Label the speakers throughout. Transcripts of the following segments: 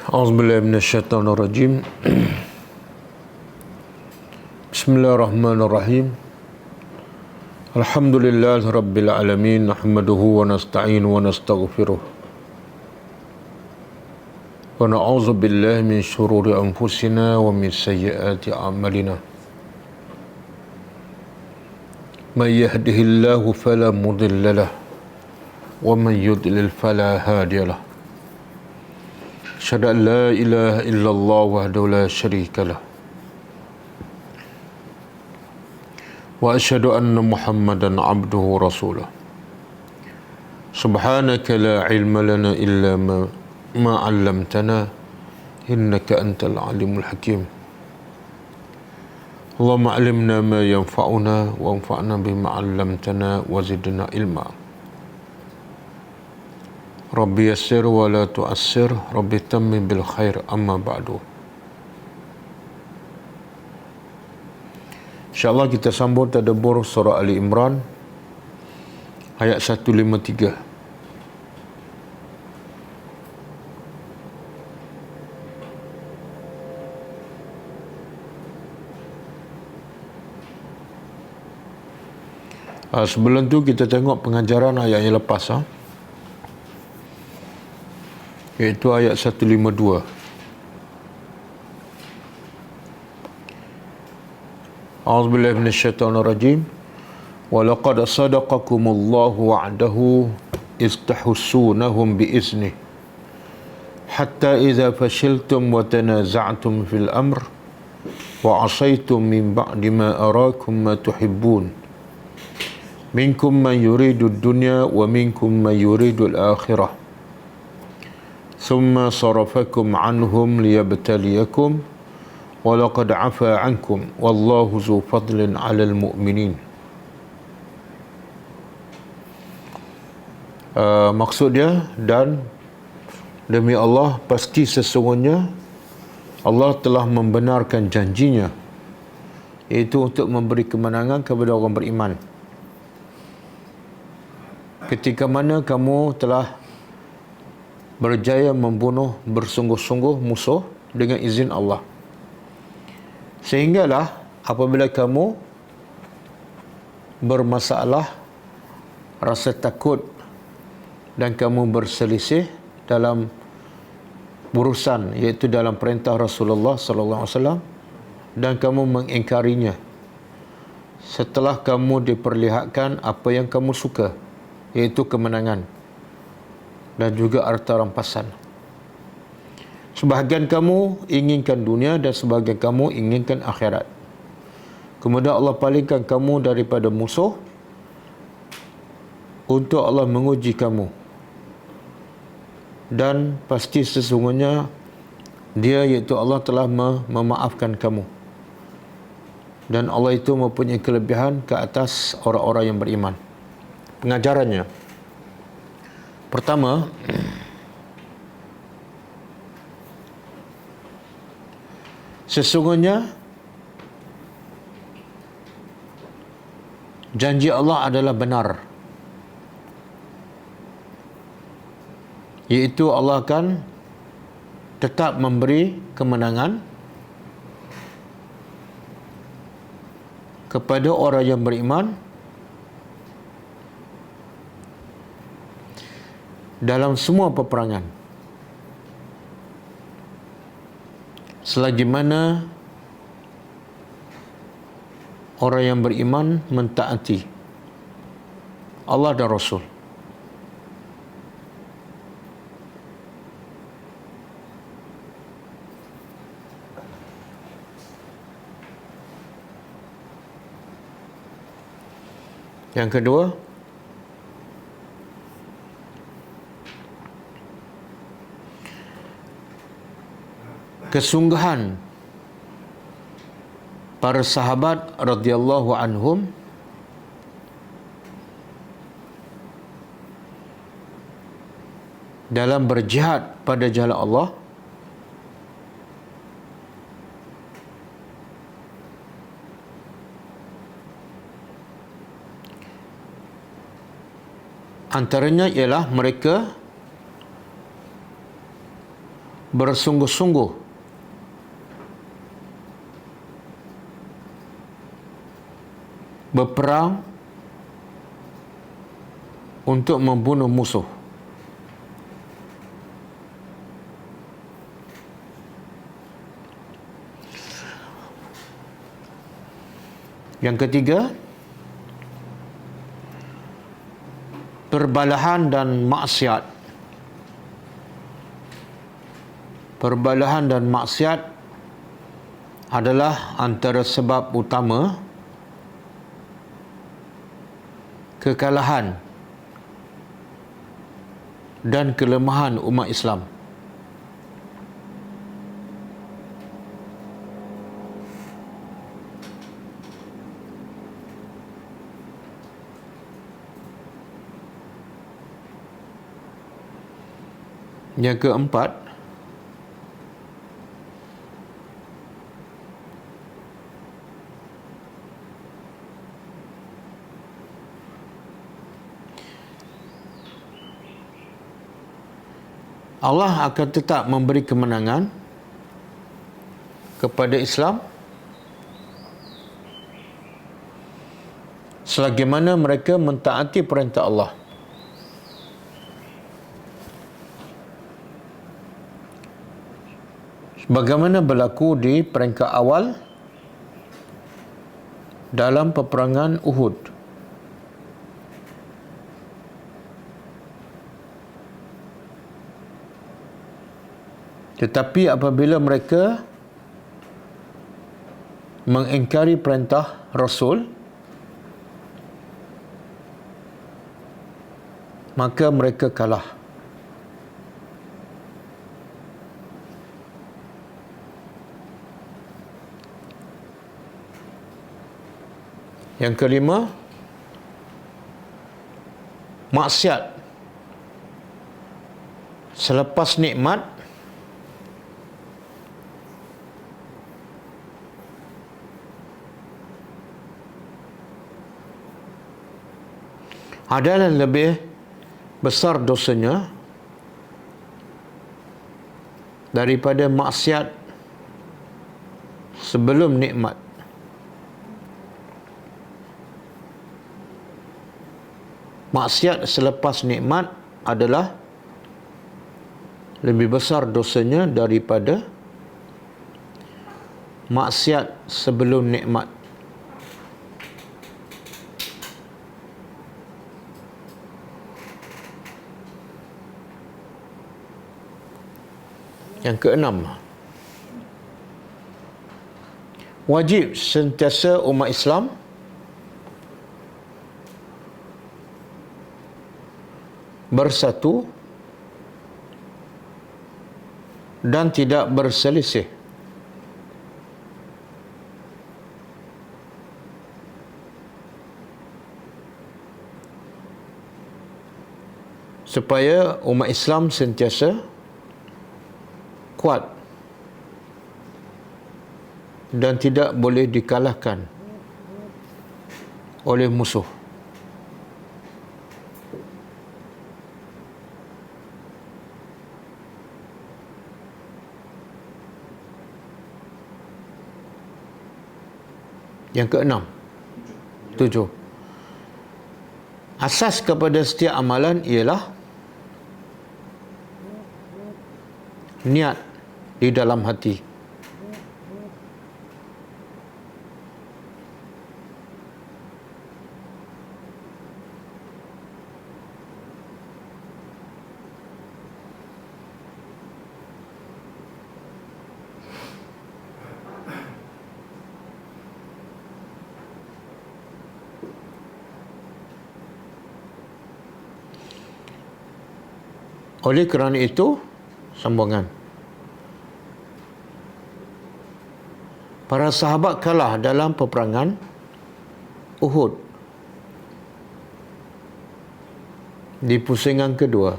Speaker 1: A'udzubillahi minasyaitonirrajim. Bismillahirrahmanirrahim. Alhamdulillahirabbil alamin, nahmaduhu wa nasta'inu wa nastaghfiruh. Wa na'udzu billahi min syururi anfusina wa min sayyiati a'malina. May yahdihillahu fala mudilla lahu wa man yudlil fala hadiya lahu. Asyhadu an la ilaha illallah wahdahu la syarika lah. Wa asyhadu anna Muhammadan abduhu wa rasuluh. Subhanaka la ilma lana illa ma 'allamtana innaka antal alimul hakim. Allahumma 'allimna ma yanfa'una wa anfa'na bima 'allamtana wa zidna ilma. Rabbi yassir wa la tu'assir, Rabbi tammim bil khair, amma ba'du. InsyaAllah kita sambung tadabbur surah Ali Imran ayat 153. Sebelum tu kita tengok pengajaran ayat yang lepas, iaitu ayat 152. A'udzubillahi minasyaitonirrajim. Wa laqad sadaqakumullahu wa'dahu istahussunahum bi'izni hatta idza fashiltum wa tanaza'tum fil amr wa 'asaytum min ba'di ma arakum ma tuhibbun minkum man yuridu ad-dunya wa minkum man yuridu al-akhirah ثم صرفكم عنهم ليبتليكم ولقد عفا عنكم والله ذو فضل على المؤمنين. Maksud dia, dan demi Allah pasti sesungguhnya Allah telah membenarkan janjinya, iaitu untuk memberi kemenangan kepada orang beriman ketika mana kamu telah berjaya membunuh bersungguh-sungguh musuh dengan izin Allah. Sehinggalah apabila kamu bermasalah, rasa takut dan kamu berselisih dalam urusan, iaitu dalam perintah Rasulullah sallallahu alaihi wasallam, dan kamu mengingkarinya setelah kamu diperlihatkan apa yang kamu suka, iaitu kemenangan dan juga harta rampasan. Sebahagian kamu inginkan dunia dan sebahagian kamu inginkan akhirat. Kemudian Allah palingkan kamu daripada musuh untuk Allah menguji kamu. Dan pasti sesungguhnya Dia, iaitu Allah, telah memaafkan kamu. Dan Allah itu mempunyai kelebihan ke atas orang-orang yang beriman. Pengajarannya, pertama, sesungguhnya janji Allah adalah benar, iaitu Allah akan tetap memberi kemenangan kepada orang yang beriman dalam semua peperangan, selagi mana orang yang beriman mentaati Allah dan Rasul. Yang kedua, kesungguhan para sahabat radhiyallahu anhum dalam berjihad pada jalan Allah antaranya ialah mereka bersungguh-sungguh berperang untuk membunuh musuh. Yang ketiga, perbalahan dan maksiat. Perbalahan dan maksiat adalah antara sebab utama kekalahan dan kelemahan umat Islam. Yang keempat, Allah akan tetap memberi kemenangan kepada Islam selagi mana mereka mentaati perintah Allah. Bagaimana berlaku di peringkat awal dalam peperangan Uhud. Tetapi apabila mereka mengingkari perintah Rasul, maka mereka kalah. Yang kelima, maksiat selepas nikmat adalah lebih besar dosanya daripada maksiat sebelum nikmat. Maksiat selepas nikmat adalah lebih besar dosanya daripada maksiat sebelum nikmat. Yang keenam, wajib sentiasa umat Islam bersatu dan tidak berselisih. Supaya umat Islam sentiasa kuat dan tidak boleh dikalahkan oleh musuh. Yang keenam, tujuh. Asas kepada setiap amalan ialah niat di dalam hati. Oleh kerana itu, sambungan, para sahabat kalah dalam peperangan Uhud di pusingan kedua.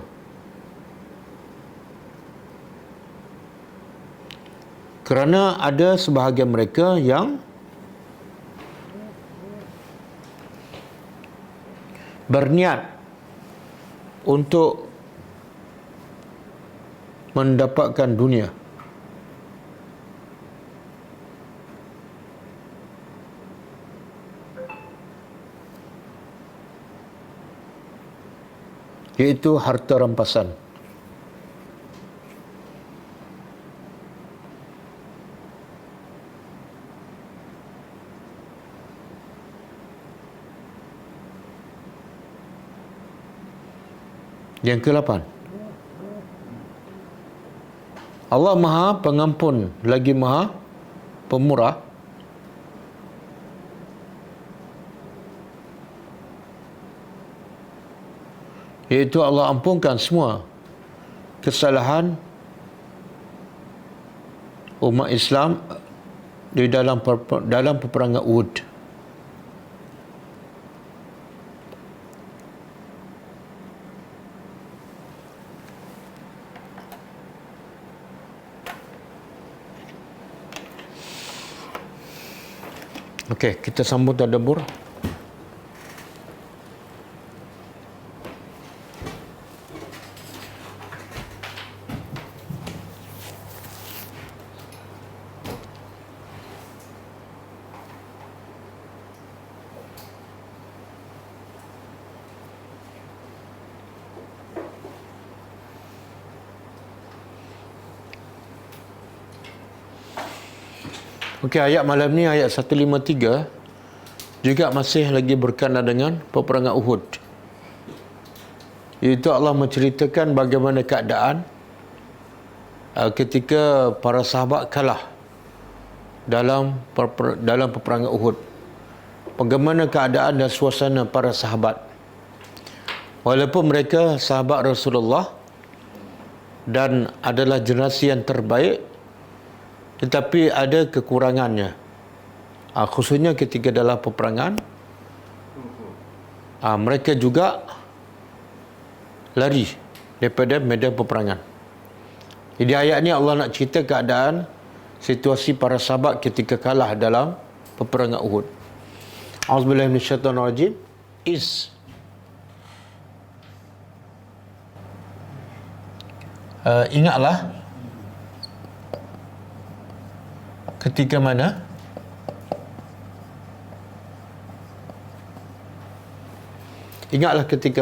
Speaker 1: Kerana ada sebahagian mereka yang berniat untuk mendapatkan dunia. Iaitu harta rampasan. Yang ke-8, Allah Maha Pengampun lagi Maha Pemurah. Iaitu Allah ampunkan semua kesalahan umat Islam di dalam peperangan Uhud. Okey, kita sambung tadabbur. Okey, ayat malam ni, ayat 153 juga masih lagi berkenaan dengan peperangan Uhud. Iaitu Allah menceritakan bagaimana keadaan ketika para sahabat kalah dalam peperangan Uhud. Bagaimana keadaan dan suasana para sahabat. Walaupun mereka sahabat Rasulullah dan adalah generasi yang terbaik, tetapi ada kekurangannya. Khususnya ketika dalam peperangan, mereka juga lari daripada medan peperangan. Jadi ayat ni Allah nak cerita keadaan situasi para sahabat ketika kalah dalam peperangan Uhud. Auzubillahi minasyaitonirrajim. Ingatlah ketika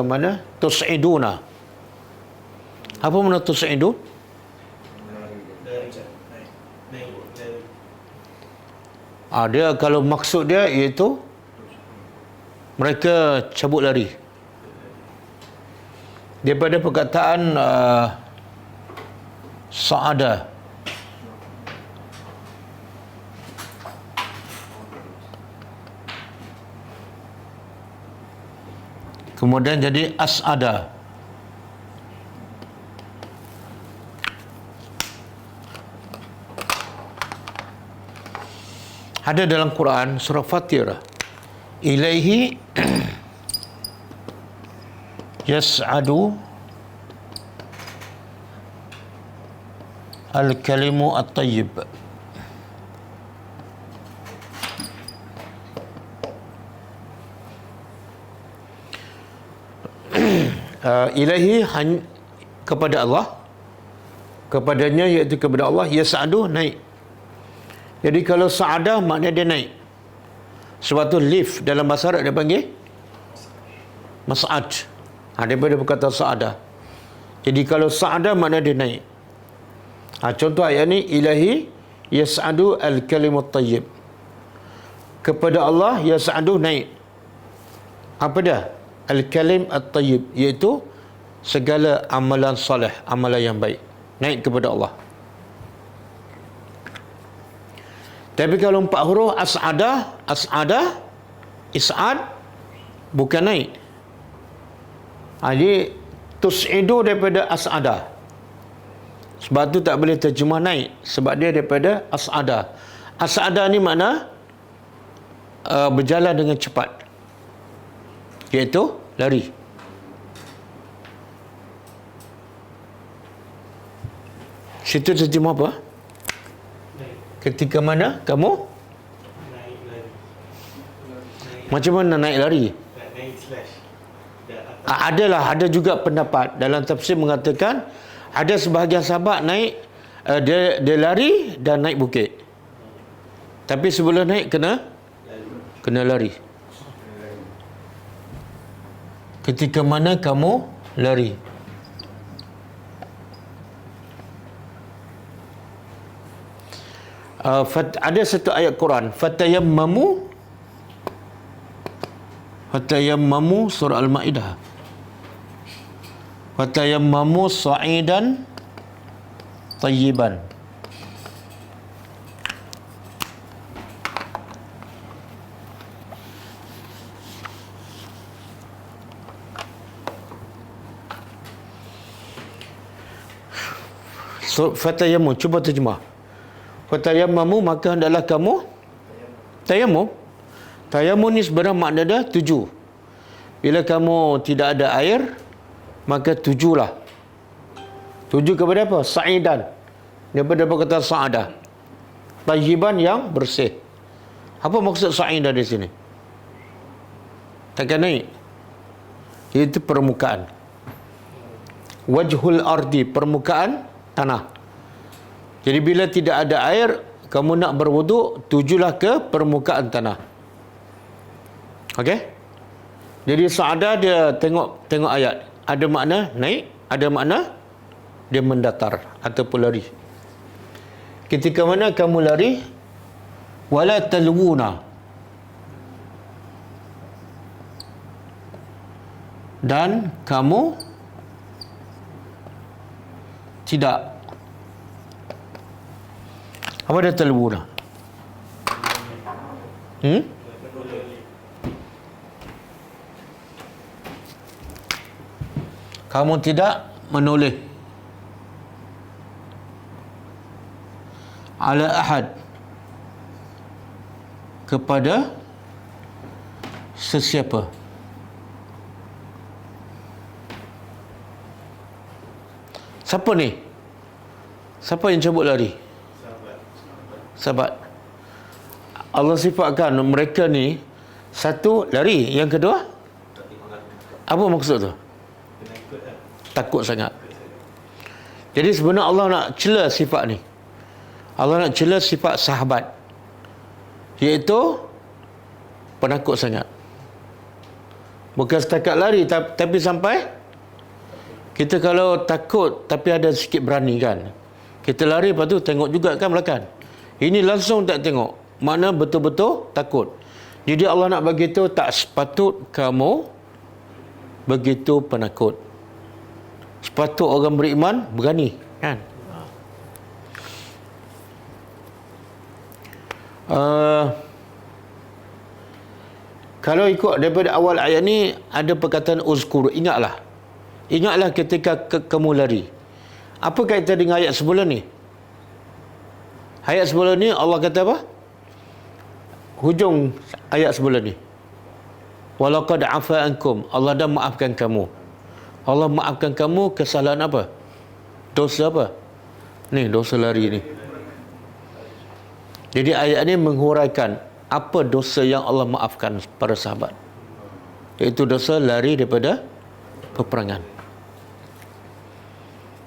Speaker 1: mana tus'iduna. Apa makna tus'idu? Dia kalau maksud dia iaitu mereka cabut lari daripada perkataan sa'ada. Kemudian jadi as'ada. Ada dalam Quran surah Fatir, ilaihi yas'adu al-kalimu at-tayyib. Ilahi kepada Allah, kepadanya iaitu kepada Allah, yas'adu naik. Jadi kalau sa'adah maknanya dia naik. Sebab tu lift dalam bahasa Arab dia panggil mas'ad. Daripada berkata sa'adah. Jadi kalau sa'adah maknanya dia naik. Contoh ayat ni, ilahi yas'adu al-kalimut tayyib. Kepada Allah yas'adu naik. Apa dia? Al-kalim at-tayyib, iaitu segala amalan soleh, amalan yang baik, naik kepada Allah. Tapi kalau 4 huruf as'ada, is'ad, bukan naik. Jadi tus'idu daripada as'ada. Sebab tu tak boleh terjemah naik, sebab dia daripada as'ada. As'ada ni makna berjalan dengan cepat, iaitu lari. Situ terjemah apa? Ketika mana kamu naik lari. Macam mana naik lari? Ada juga pendapat dalam tafsir mengatakan Ada sebahagian sahabat naik, dia lari dan naik bukit. Tapi sebelum naik kena lari. Ketika mana kamu lari? Ada satu ayat Quran, fatayammamu surah Al-Maidah. Fatayammamu sa'idan tayyiban. So, fatayammu, cuba terjemah. Fatayammamu, maka hendaklah kamu tayammum. Tayammum ni sebenarnya makna dia tuju. Bila kamu tidak ada air, maka tujulah. Tuju kepada apa? Sa'idan. Daripada kata sa'adah. Tayyiban, yang bersih. Apa maksud sa'idah di sini? Takkan naik. Itu permukaan. Wajhul ardi, permukaan tanah. Jadi bila tidak ada air, kamu nak berwuduk, tujulah ke permukaan tanah. Okey? Jadi sa'adah dia tengok ayat. Ada makna naik, ada makna dia mendatar ataupun lari. Ketika mana kamu lari, wala talwuna, dan kamu tidak, apa dia talwuna? Kamu tidak menoleh ala ahad, kepada sesiapa. Siapa ni? Siapa yang cabut lari? Sahabat. Allah sifatkan mereka ni, satu lari, yang kedua apa maksud tu? Takut sangat. Jadi sebenarnya Allah nak cela sifat ni. Allah nak cela sifat sahabat, iaitu penakut sangat. Bukan setakat lari, tapi sampai kita kalau takut tapi ada sikit berani kan, kita lari, lepas tu tengok juga kan belakang. Ini langsung tak tengok, mana betul-betul takut. Jadi Allah nak bagi tahu, tak sepatut kamu begitu penakut. Sepatut orang beriman berani, kan? Kalau ikut daripada awal ayat ni, ada perkataan uzkur, ingatlah ketika kamu lari. Apa kaitan dengan ayat sebelum ni? Ayat sebelum ni Allah kata apa? Hujung ayat sebelum ni, walaqad afa ankum, Allah dah maafkan kamu. Allah maafkan kamu kesalahan apa? Dosa apa? Ni, dosa lari ni. Jadi ayat ni menghuraikan apa dosa yang Allah maafkan para sahabat, iaitu dosa lari daripada peperangan.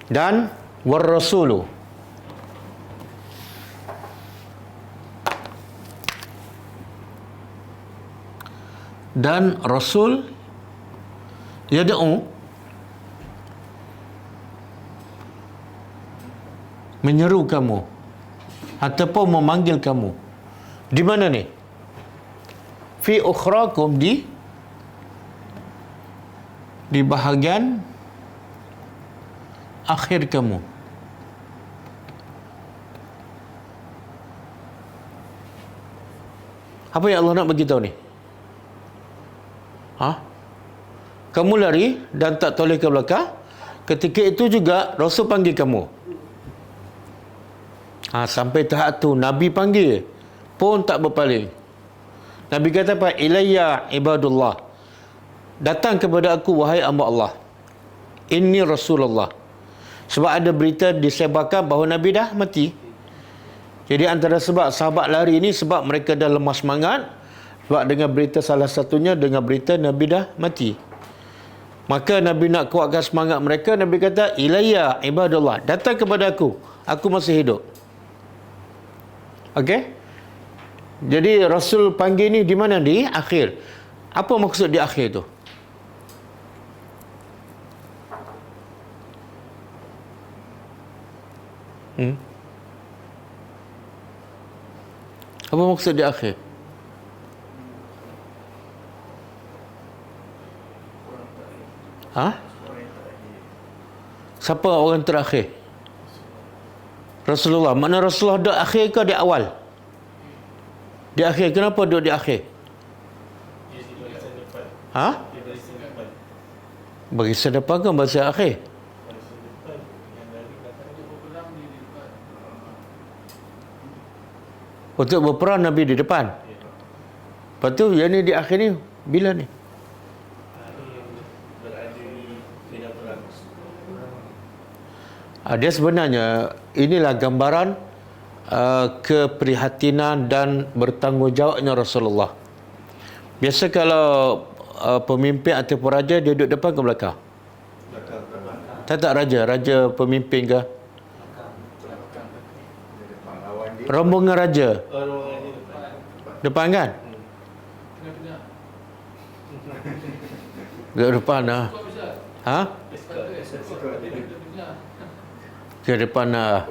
Speaker 1: Dan war rasulu, dan Rasul yad'u, menyeru kamu ataupun memanggil kamu. Di mana ni? Fi ukhrakum, di bahagian akhir kamu. Apa yang Allah nak bagi tahu ni? Kamu lari dan tak toleh ke belakang. Ketika itu juga Rasul panggil kamu. Sampai tahap tu Nabi panggil pun tak berpaling. Nabi kata apa? Ilayya ibadullah, datang kepada aku wahai hamba Allah. Inni Rasulullah. Sebab ada berita disebarkan bahawa Nabi dah mati. Jadi antara sebab sahabat lari ni, sebab mereka dah lemah semangat, sebab dengan berita, salah satunya dengan berita Nabi dah mati.
Speaker 2: Maka Nabi nak kuatkan semangat mereka. Nabi kata, ilayya ibadallah, datang kepada aku masih hidup. Okey? Jadi Rasul panggil ni di mana? Di akhir. Apa maksud di akhir tu? Apa maksud di akhir? Siapa orang terakhir? Rasulullah. Mana Rasulullah duduk akhir ke di awal? Di akhir. Kenapa duduk di akhir? Barisan depan ke barisan akhir? Untuk berperang Nabi di depan. Lepas tu yang ni di akhir ni bila ni? Dia sebenarnya inilah gambaran keprihatinan dan bertanggungjawabnya Rasulullah. Biasa kalau pemimpin ataupun raja, dia duduk depan ke belakang? Tak raja pemimpin ke? Rombongan raja depan kan? Duduk depan lah. Ke depan lah.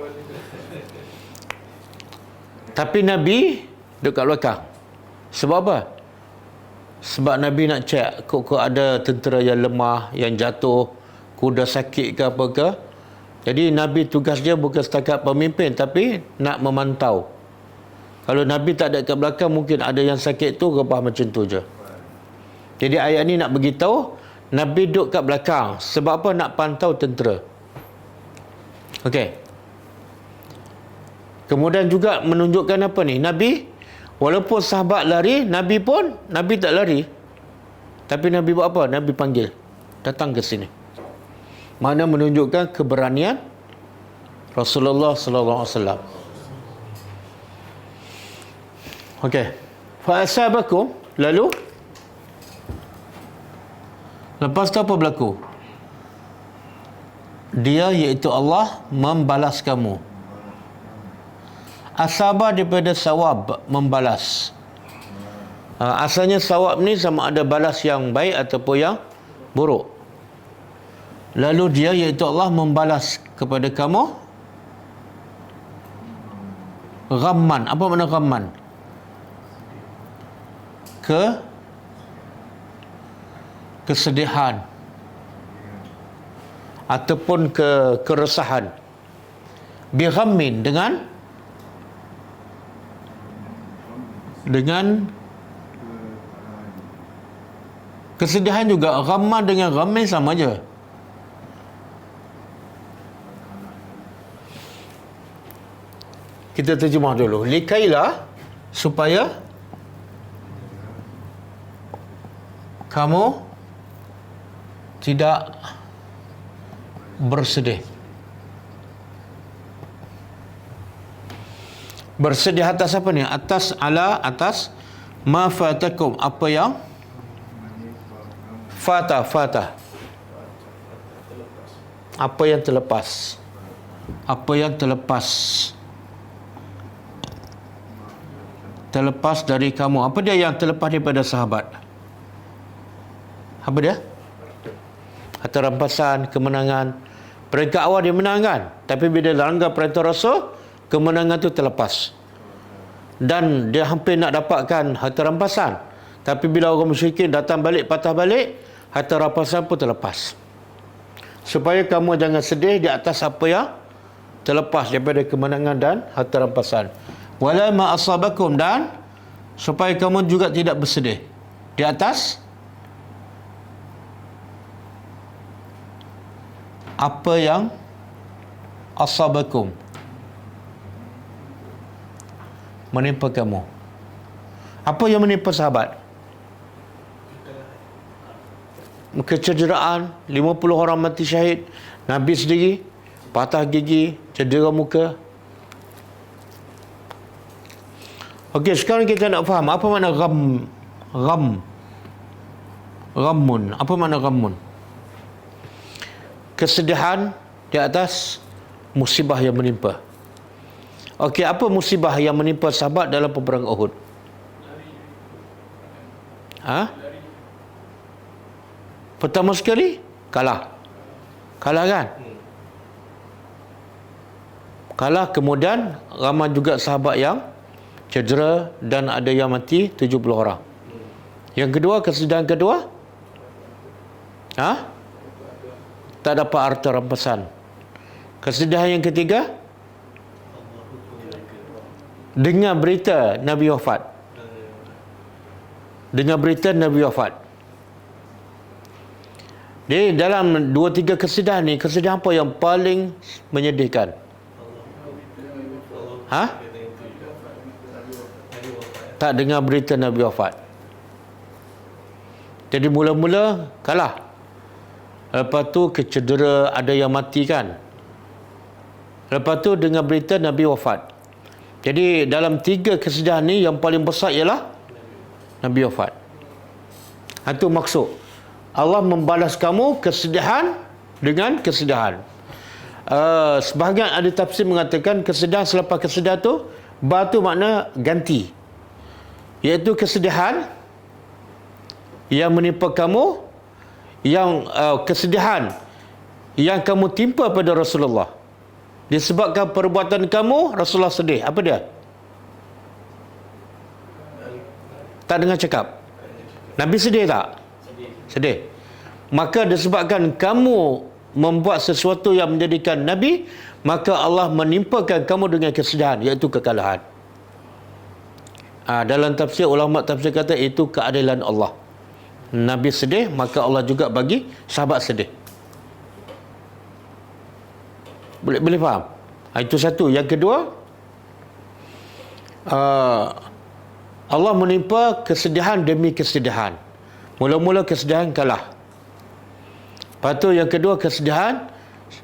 Speaker 2: Tapi Nabi duduk kat belakang. Sebab apa? Sebab Nabi nak cek kok ada tentera yang lemah, yang jatuh, kuda sakit ke apa ke. Jadi Nabi tugas dia bukan setakat pemimpin, tapi nak memantau. Kalau Nabi tak ada kat belakang, mungkin ada yang sakit tu, apa macam tu je. Jadi ayat ni nak beritahu Nabi duduk kat belakang. Sebab apa? Nak pantau tentera. Okey. Kemudian juga menunjukkan apa ni? Nabi, walaupun sahabat lari, Nabi tak lari. Tapi Nabi buat apa? Nabi panggil, datang ke sini. Mana menunjukkan keberanian Rasulullah sallallahu alaihi wasallam. Okey. Fa asabakum, lalu lepas tu apa berlaku? Dia iaitu Allah membalas kamu. Asabah daripada sawab, membalas. Asalnya sawab ni sama ada balas yang baik ataupun yang buruk. Lalu dia iaitu Allah membalas kepada kamu ghamman. Apa makna ghamman? Kesedihan ataupun keresahan. Bi ghammin, dengan kesedihan juga. Ghamman dengan ghammin sama je. Kita terjemah dulu. Likailah, supaya kamu tidak bersedih. Bersedih atas apa ni? Atas ma fatakum, apa yang fata. Apa yang terlepas. Terlepas dari kamu. Apa dia yang terlepas daripada sahabat? Apa dia? Harta rampasan, kemenangan. Peringkat awal dia menang kan? Tapi bila langgar perintah Rasul, kemenangan tu terlepas. Dan dia hampir nak dapatkan harta rampasan. Tapi bila orang musyrikin datang balik, patah balik, harta rampasan pun terlepas. Supaya kamu jangan sedih di atas apa yang terlepas daripada kemenangan dan harta rampasan. Wala ma asabakum, dan supaya kamu juga tidak bersedih di atas apa yang asabakum, menimpa kamu. Apa yang menimpa sahabat? Kecederaan, 50 orang mati syahid, Nabi sendiri patah gigi, cedera muka. Okey, sekarang kita nak faham apa makna ghammun. Apa makna ghammun? kesedihan di atas musibah yang menimpa. Okey, apa musibah yang menimpa sahabat dalam peperangan Uhud? Pertama sekali, kalah. Kalah kan? Kalah, kemudian ramai juga sahabat yang cedera dan ada yang mati, 70 orang. Yang kedua, kesedihan kedua, tak dapat harta rampasan. Kesedihan yang ketiga, dengar berita Nabi wafat. Dengar berita Nabi wafat. Jadi dalam 2-3 kesedihan ni, kesedihan apa yang paling menyedihkan? Tak dengar berita Nabi wafat. Jadi mula-mula kalah. Lepas tu kecedera, ada yang mati kan. Lepas tu dengar berita Nabi wafat. Jadi dalam 3 kesedihan ni, yang paling besar ialah Nabi wafat. Itu maksud Allah membalas kamu kesedihan dengan kesedihan. Sebahagian ada tafsir mengatakan kesedihan selepas kesedihan tu, tu makna ganti, iaitu kesedihan yang menimpa kamu, yang kesedihan yang kamu timpa pada Rasulullah disebabkan perbuatan kamu. Rasulullah sedih. Apa dia? Tak dengar cakap. Nabi sedih tak? Sedih. Maka disebabkan kamu membuat sesuatu yang menjadikan Nabi, maka Allah menimpakan kamu dengan kesedihan, iaitu kekalahan. Dalam tafsir, ulama tafsir kata itu keadilan Allah. Nabi sedih, maka Allah juga bagi sahabat sedih. Boleh faham? Itu satu. Yang kedua, Allah menimpa kesedihan demi kesedihan. Mula-mula kesedihan kalah. Lepas tu yang kedua, kesedihan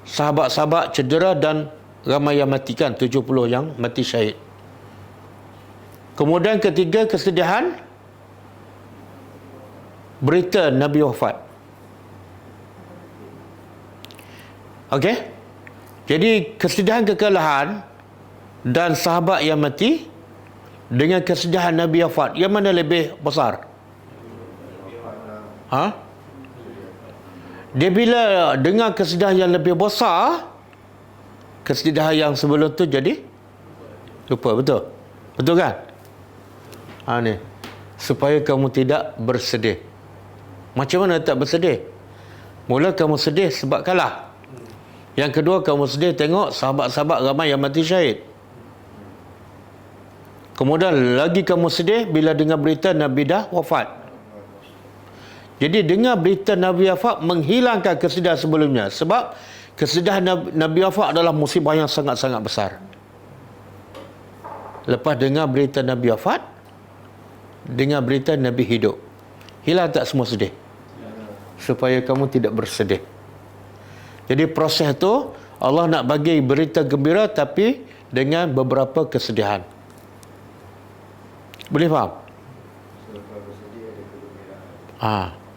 Speaker 2: sahabat-sahabat cedera dan ramai yang matikan, 70 yang mati syahid. Kemudian ketiga, kesedihan berita Nabi wafat. Okey? Jadi kesedihan kekalahan dan sahabat yang mati dengan kesedihan Nabi wafat, yang mana lebih besar? Dia bila dengar kesedihan yang lebih besar, kesedihan yang sebelum tu jadi lupa. Betul? Betul kan? Ni supaya kamu tidak bersedih. Macam mana tak bersedih? Mula kamu sedih sebab kalah. Yang kedua, kamu sedih tengok sahabat-sahabat ramai yang mati syahid. Kemudian lagi kamu sedih bila dengar berita Nabi dah wafat. Jadi dengar berita Nabi wafat menghilangkan kesedihan sebelumnya. Sebab kesedihan Nabi wafat adalah musibah yang sangat-sangat besar. Lepas dengar berita Nabi wafat, dengar berita Nabi hidup. Hilang tak semua sedih? Supaya kamu tidak bersedih. Jadi proses tu Allah nak bagi berita gembira tapi dengan beberapa kesedihan. Boleh faham?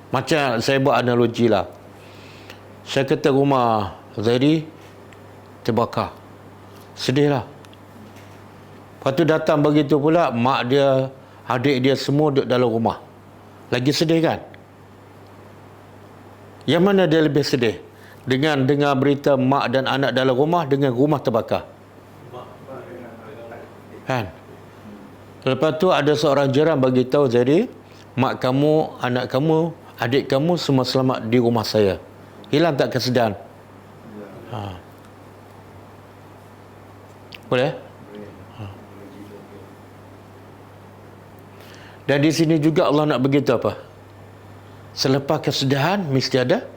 Speaker 2: Macam saya buat analogi lah. Saya kata rumah Zairi terbakar. Sedih lah. Lepas tu datang begitu pula mak dia, adik dia semua duduk dalam rumah. Lagi sedih kan? Yang mana dia lebih sedih? Dengan dengar berita mak dan anak dalam rumah dengan rumah terbakar. Kan? Lepas tu ada seorang jiran bagi tahu Zairi, mak kamu, anak kamu, adik kamu semua selamat di rumah saya. Hilang tak kesedihan? Boleh? Dan di sini juga Allah nak beritahu apa? Selepas kesedihan mesti ada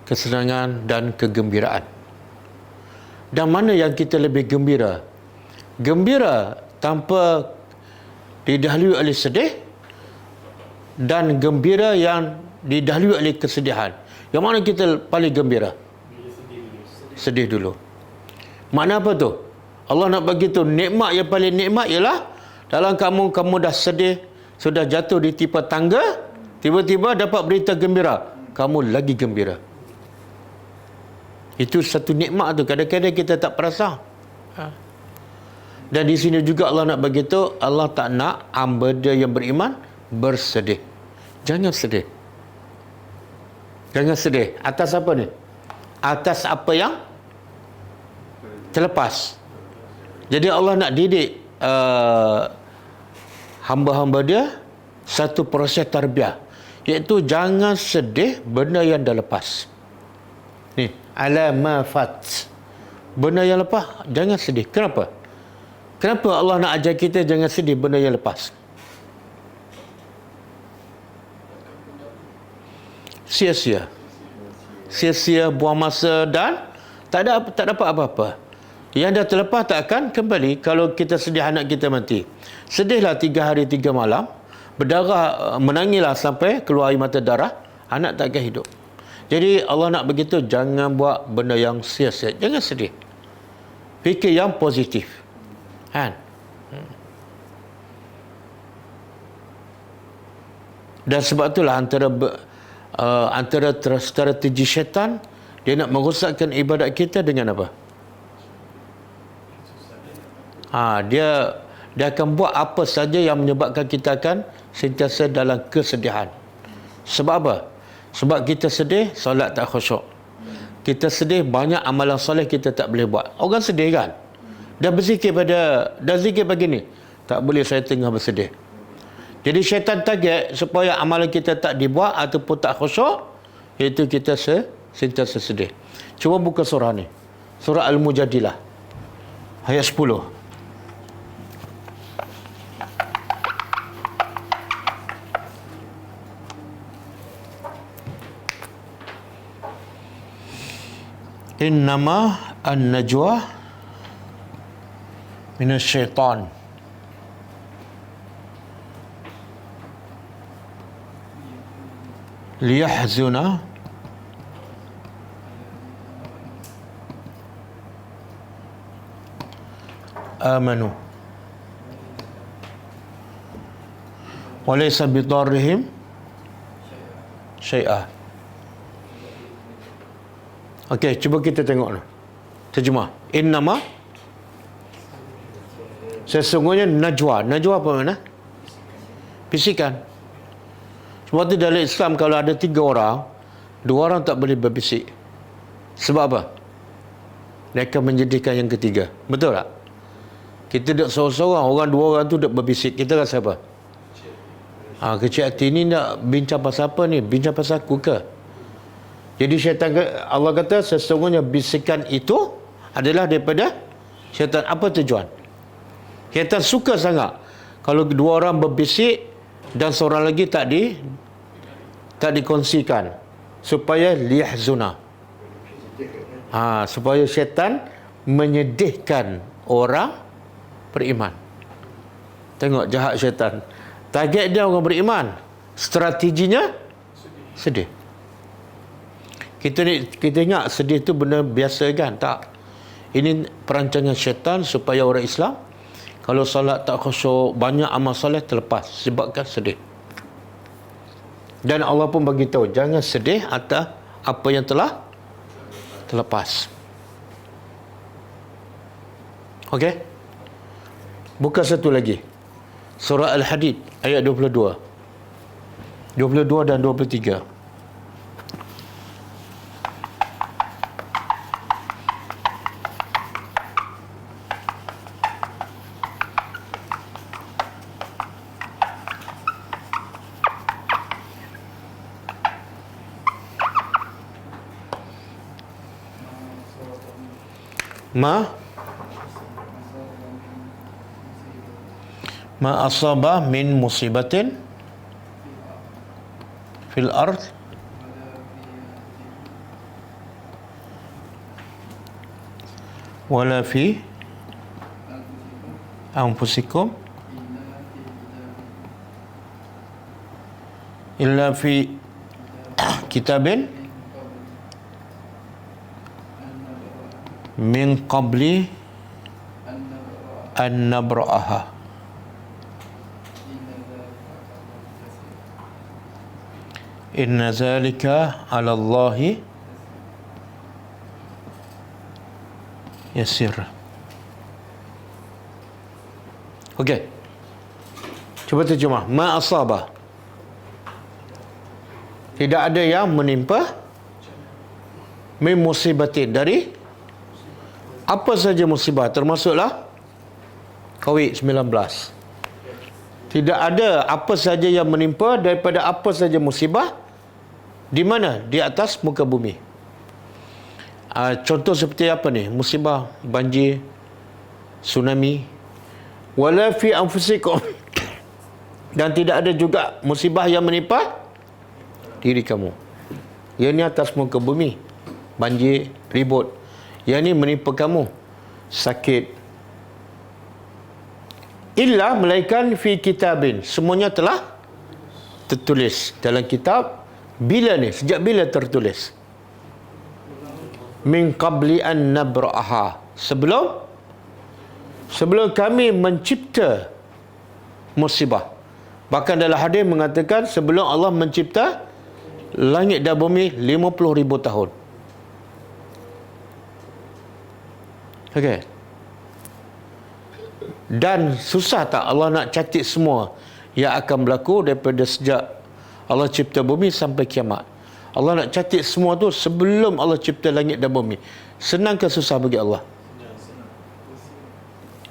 Speaker 2: kesenangan dan kegembiraan. Dan mana yang kita lebih gembira? Gembira tanpa didahului oleh sedih, dan gembira yang didahului oleh kesedihan. Yang mana kita paling gembira? Sedih dulu. Makna apa tu? Allah nak bagi tu nikmat yang paling nikmat ialah dalam kamu dah sedih, sudah jatuh di tipe tangga, tiba-tiba dapat berita gembira, kamu lagi gembira. Itu satu nikmat tu. Kadang-kadang kita tak perasan. Dan di sini juga Allah nak bagi tahu, Allah tak nak hamba dia yang beriman bersedih. Jangan sedih. Jangan sedih. Atas apa ni? Atas apa yang terlepas. Jadi Allah nak didik hamba-hamba dia satu proses tarbiyah, iaitu jangan sedih benda yang dah lepas. Ni, ala ma fat. Benda yang lepas, jangan sedih. Kenapa? Kenapa Allah nak ajar kita jangan sedih benda yang lepas? Sia-sia. Sia-sia, buang masa dan tak dapat apa-apa. Yang dah terlepas tak akan kembali. Kalau kita sedih anak kita mati, sedihlah 3 hari 3 malam, berdarah, menangilah sampai keluar air mata darah, anak tak akan hidup. Jadi Allah nak begitu, jangan buat benda yang sia-sia. Jangan sedih. Fikir yang positif. Kan? Dan sebab itulah antara strategi syaitan, dia nak merosakkan ibadat kita dengan apa? Dia akan buat apa saja yang menyebabkan kita akan sentiasa dalam kesedihan. Sebab apa? Sebab kita sedih, solat tak khusyuk. Kita sedih, banyak amalan soleh kita tak boleh buat. Orang sedih kan? Dah zikir pagi ni, tak boleh, saya tengah bersedih. Jadi syaitan target supaya amalan kita tak dibuat ataupun tak khusyuk, iaitu kita sentiasa sedih. Cuba buka surah ni. Surah Al-Mujadilah. Ayat 10. Innama an-najwa minasyaitan liyahzuna amanu wa laysa bidarrihim syai'ah. Okey, cuba kita tengok terjemah. Innama, sesungguhnya najwa. Najwa apa makna? Bisikan. Sebab tu dalam Islam kalau ada 3 orang, 2 orang tak boleh berbisik. Sebab apa? Mereka menyedihkan yang ketiga. Betul tak? Kita duduk seorang-seorang, orang 2 orang tu duduk berbisik. Kita rasa apa? Kecil hati ni nak bincang pasal apa ni? Bincang pasal aku ke? Jadi syaitan, Allah kata sesungguhnya bisikan itu adalah daripada syaitan. Apa tujuan? Syaitan suka sangat kalau 2 orang berbisik dan seorang lagi tak dikongsikan, supaya liyahzuna. Supaya syaitan menyedihkan orang beriman. Tengok jahat syaitan. Target dia orang beriman, strateginya sedih. Kita ingat sedih tu benda biasa kan? Tak. Ini perancangan syaitan supaya orang Islam kalau solat tak khusyuk, banyak amal soleh terlepas sebabkan sedih. Dan Allah pun bagi tahu jangan sedih atas apa yang telah terlepas. Okey? Buka satu lagi. Surah Al-Hadid ayat 22. 22 dan 23. Ma asabah min musibatin fil ard wala fi anfusikum illa fi kitabin min qabli an nabra'aha. Inna zalika 'ala Allahi yasir. Okey. Cuba terjemah. Ma asaba. Tidak ada yang menimpa min musibatin, dari apa saja musibah, termasuklah COVID-19. Tidak ada apa saja yang menimpa daripada apa saja musibah. Di mana? Di atas muka bumi. Contoh seperti apa ni? Musibah banjir, tsunami. Wala fi anfusikum. Dan tidak ada juga musibah yang menimpa diri kamu. Yang ni atas muka bumi. Banjir, ribut. Yang ni menimpa kamu. Sakit. Illa melainkan fi kitabin. Semuanya telah tertulis dalam kitab. Bila ni? Sejak bila tertulis? Min qabli an nabra'aha. Sebelum kami mencipta musibah. Bahkan dalam hadis mengatakan sebelum Allah mencipta langit dan bumi 50,000 tahun. Okey. Dan susah tak Allah nak catat semua yang akan berlaku daripada sejak Allah cipta bumi sampai kiamat. Allah nak catat semua tu sebelum Allah cipta langit dan bumi. Senang ke susah bagi Allah?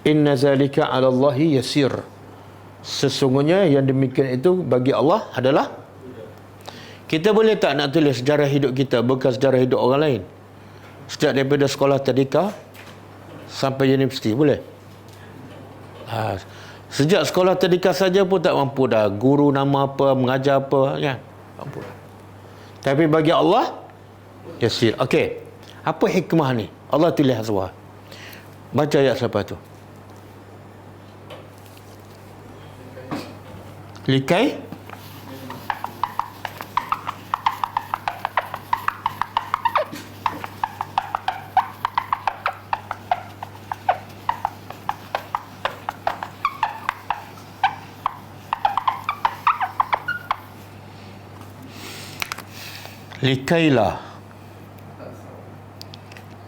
Speaker 2: Inna zalika 'ala Allahi yasir. Sesungguhnya yang demikian itu bagi Allah adalah. Kita boleh tak nak tulis sejarah hidup kita bukan sejarah hidup orang lain? Sejak daripada sekolah tadika sampai universiti, boleh? Sejak sekolah tadika saja pun tak mampu dah. Guru nama apa, mengajar apa, kan? Mampu. Tapi bagi Allah yasir. Okey. Apa hikmah ni? Allah tulis semua. Baca ayat siapa tu? Likai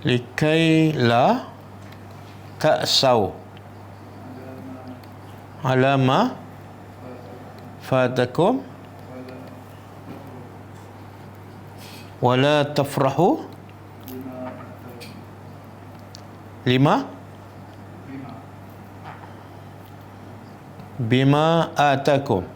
Speaker 2: Likailah ta'saw alama fatakum wala tafrahu bima atakum.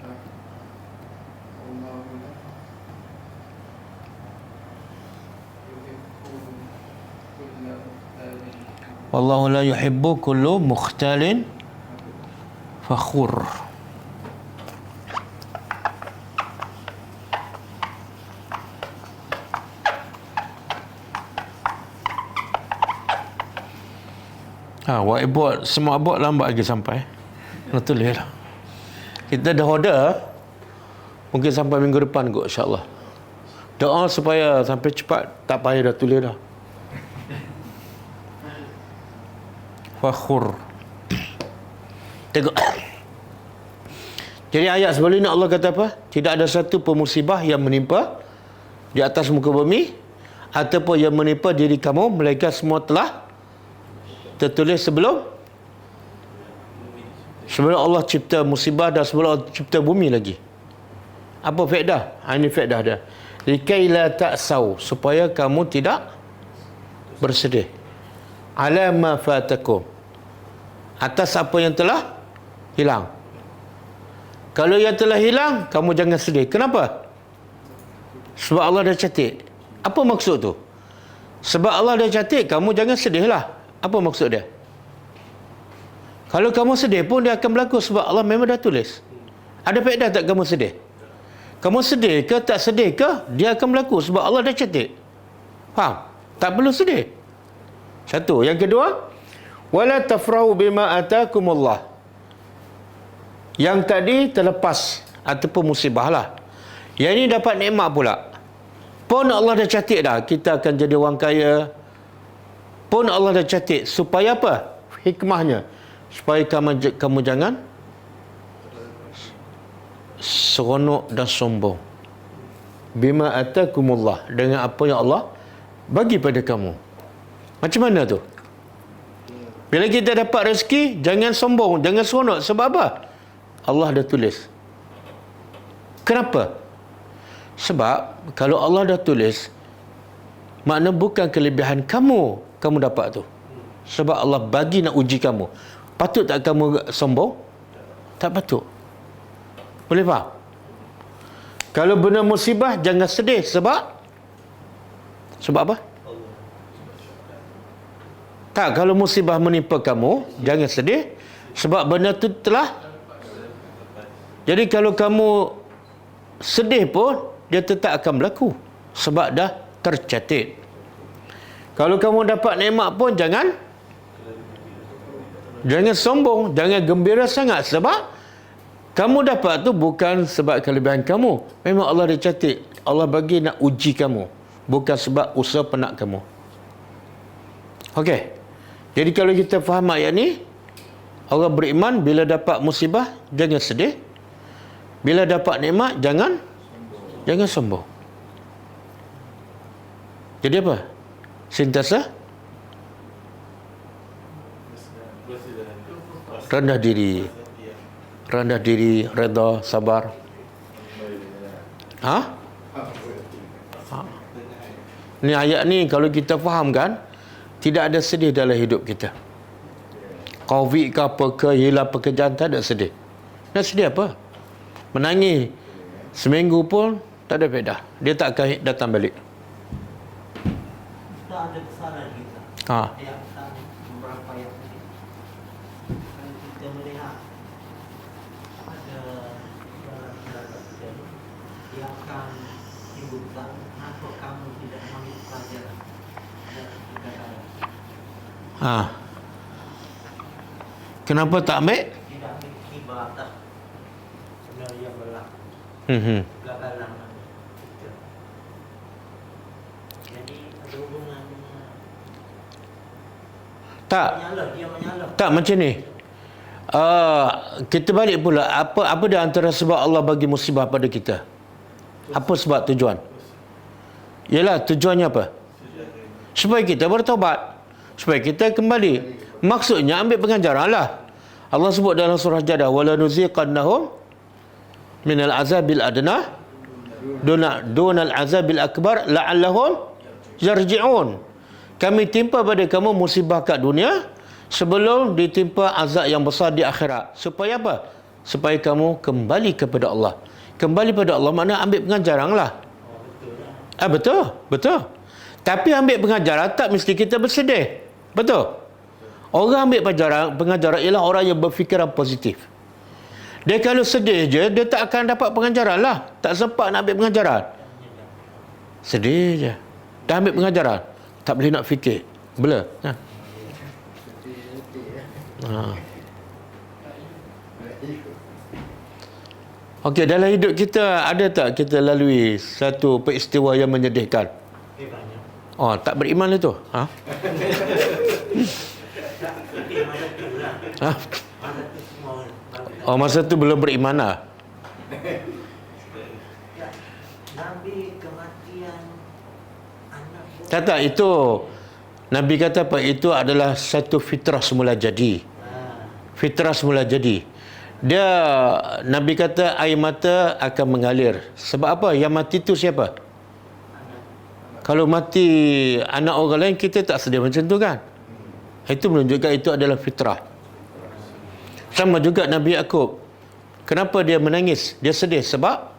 Speaker 2: Wallahu la yuhibbu kullu mukhtalin fakhur. Whiteboard semua abot lambat lagi sampai. Nak tulis lah. Kita dah order mungkin sampai minggu depan kot, insya-Allah. Doa supaya sampai cepat, tak payah dah tulis dah. Fakhur. Tengok. Jadi ayat sebelum ini Allah kata apa? Tidak ada satu pemusibah yang menimpa di atas muka bumi ataupun yang menimpa diri kamu melainkan semua telah tertulis sebelum Allah cipta musibah dan sebelum Allah cipta bumi lagi. Apa faedah? Ini faedah dia. Likai la ta'saw, supaya kamu tidak bersedih. Ala ma fatakum, atas apa yang telah hilang. Kalau yang telah hilang, kamu jangan sedih. Kenapa? Sebab Allah dah catat. Apa maksud tu? Sebab Allah dah catat, kamu jangan sedihlah. Apa maksud dia? Kalau kamu sedih pun dia akan berlaku sebab Allah memang dah tulis. Ada faedah tak kamu sedih? Kamu sedih ke tak sedih ke, dia akan berlaku sebab Allah dah catat. Faham? Tak perlu sedih. Satu. Yang kedua, wala tafrahu bima atakumullah. Yang tadi terlepas ataupun musibah lah. Yang ini dapat nikmat pula. Pun Allah dah catat dah kita akan jadi orang kaya. Pun Allah dah catat supaya apa? Hikmahnya supaya kamu jangan seronok dan sombong. Bima atakumullah, dengan apa yang Allah bagi pada kamu. Macam mana tu? Bila kita dapat rezeki, jangan sombong, jangan seronok. Sebab apa? Allah dah tulis. Kenapa? Sebab kalau Allah dah tulis, makna bukan kelebihan kamu dapat tu. Sebab Allah bagi nak uji kamu. Patut tak kamu sombong? Tak patut. Boleh faham? Kalau benar musibah, jangan sedih. Sebab apa? Tak, kalau musibah menimpa kamu, jangan sedih. Sebab benda tu telah. Jadi kalau kamu sedih pun, dia tetap akan berlaku. Sebab dah tercatat. Kalau kamu dapat nikmat pun, jangan sombong, jangan gembira sangat. Sebab kamu dapat tu bukan sebab kelebihan kamu. Memang Allah dah catat. Allah bagi nak uji kamu. Bukan sebab usaha penat kamu. Okey. Jadi kalau kita faham ayat ni, orang beriman bila dapat musibah, jangan sedih. Bila dapat nikmat, jangan sombong. Jadi apa? Sentiasa rendah diri, redha, sabar. Ni ayat ni kalau kita faham kan, tidak ada sedih dalam hidup kita. Covid ke apa ke, hilang pekerjaan, tak ada sedih. Nak sedih apa? Menangis seminggu pun tak ada faedah. Dia tak akan datang balik.
Speaker 3: Tak ada kesalahan kita. Yang beberapa ayat tadi. Kalau kita melihat ada dalam kita yang akan timbulkan kenapa kamu tidak mengambil pelajaran dan kegagalan.
Speaker 2: Kenapa tak ambil?
Speaker 3: Tidak ambil hibah atas sebenarnya yang berlaku. Kegagalan kita. Jadi ada hubungan dengan dia menyala.
Speaker 2: Tak macam ni. Kita balik pula, apa di antara sebab Allah bagi musibah pada kita? Apa sebab tujuan? Yalah, tujuannya apa? Supaya kita bertaubat, supaya kita kembali. Maksudnya ambil pengajaran lah. Allah sebut dalam surah Jadah, wala nuziqannahum minal azabil adna dunal azabil akbar la'allahum yarji'un. Kami timpa pada kamu musibah kat dunia sebelum ditimpa azab yang besar di akhirat. Supaya apa? Supaya kamu kembali kepada Allah. Kembali pada Allah makna ambil pengajaran lah. Betul. Tapi ambil pengajaran tak mesti kita bersedih. Betul? Orang ambil pengajaran ialah orang yang berfikiran positif. Dia kalau sedih je, dia tak akan dapat pengajaran lah. Tak sempat nak ambil pengajaran. Sedih je. Dah ambil pengajaran, tak boleh nak fikir. Blur. Okey, dalam hidup kita ada tak kita lalui satu peristiwa yang menyedihkan?
Speaker 3: Banyak.
Speaker 2: Tak beriman itu. Masa tu belum beriman lah.
Speaker 3: Nabi kematian anak.
Speaker 2: Tak, itu Nabi kata apa? Itu adalah satu fitrah semula jadi. Fitrah semula jadi. Dia, Nabi kata air mata akan mengalir. Sebab apa? Yang mati itu siapa? Kalau mati anak orang lain, kita tak sedih macam tu kan? Itu menunjukkan itu adalah fitrah. Sama juga Nabi Yaqub. Kenapa dia menangis? Dia sedih sebab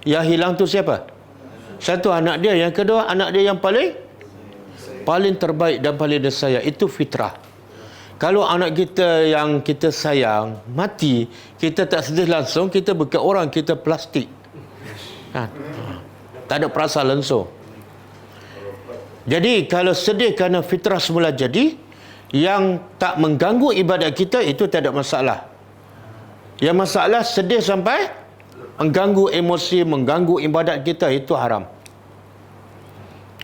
Speaker 2: yang hilang tu siapa? Satu anak dia, yang kedua anak dia yang paling terbaik dan paling disayang. Itu fitrah. Kalau anak kita yang kita sayang mati, kita tak sedih langsung, kita bukan orang, kita plastik. Tak ada perasaan langsung. Jadi kalau sedih kerana fitrah semula jadi, yang tak mengganggu ibadat kita, itu tak ada masalah. Yang masalah sedih sampai mengganggu emosi, mengganggu ibadat kita, itu haram.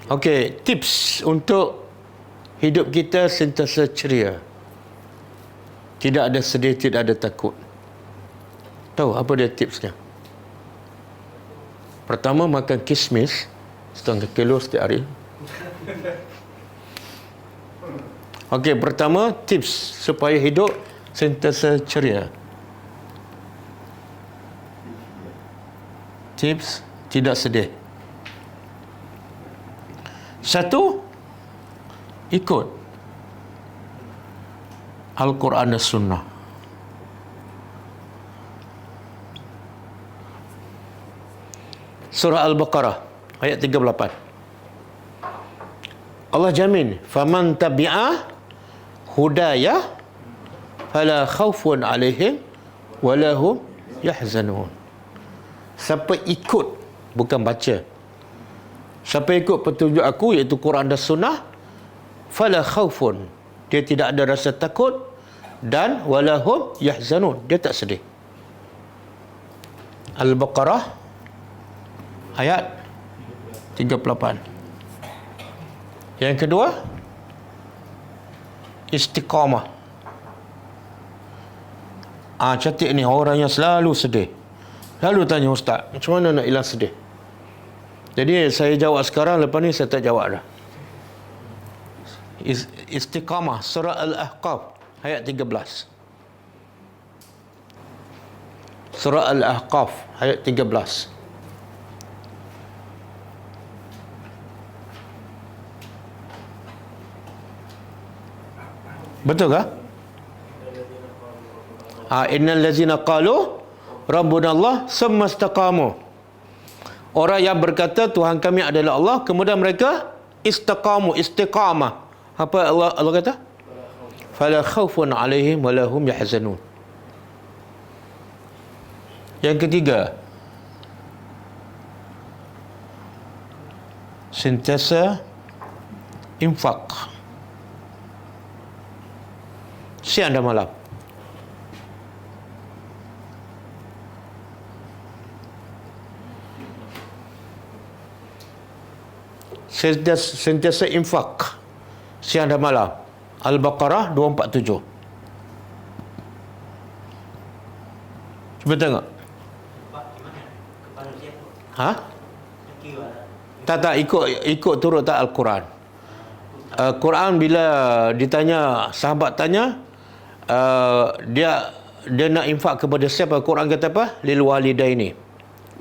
Speaker 2: Okey, tips untuk hidup kita sentiasa ceria. Tidak ada sedih, tidak ada takut. Tahu apa dia tipsnya? Pertama, makan kismis 1/2 kilo setiap hari. Okey, pertama tips supaya hidup sentiasa ceria. Tips tidak sedih. Satu, ikut Al-Quran dan Sunnah. Surah Al-Baqarah ayat 38. Allah jamin, faman tabi'a hudaya fala khaufun alaihim wala hum yahzanun. Siapa ikut, bukan baca, siapa ikut petunjuk aku iaitu Quran dan Sunnah, fala khaufun, dia tidak ada rasa takut, dan wala hum yahzanun, dia tak sedih. Al-Baqarah ayat 38. Yang kedua, istiqamah. Cantik ni orang yang selalu sedih. Lalu tanya ustaz, macam mana nak hilang sedih? Jadi saya jawab sekarang, lepas ni saya tak jawab dah. Istiqamah, surah Al-Ahqaf ayat 13. Surah Al-Ahqaf ayat 13. Betul kah? Innal ladzina qalu rabbuna Allah summa istaqamu. Orang yang berkata Tuhan kami adalah Allah, kemudian mereka istiqamu, istiqamah. Apa Allah kata? Fala khaufun alaihim wala hum yahzanun. Yang ketiga, sentiasa infak siang dan malam. Sentiasa infak siang dan malam. Al-Baqarah 247. Cuba tengok. Tak, ikut turut tak Al-Quran. Quran bila ditanya, sahabat tanya, dia nak infak kepada siapa? Quran kata apa? Lil walidaini,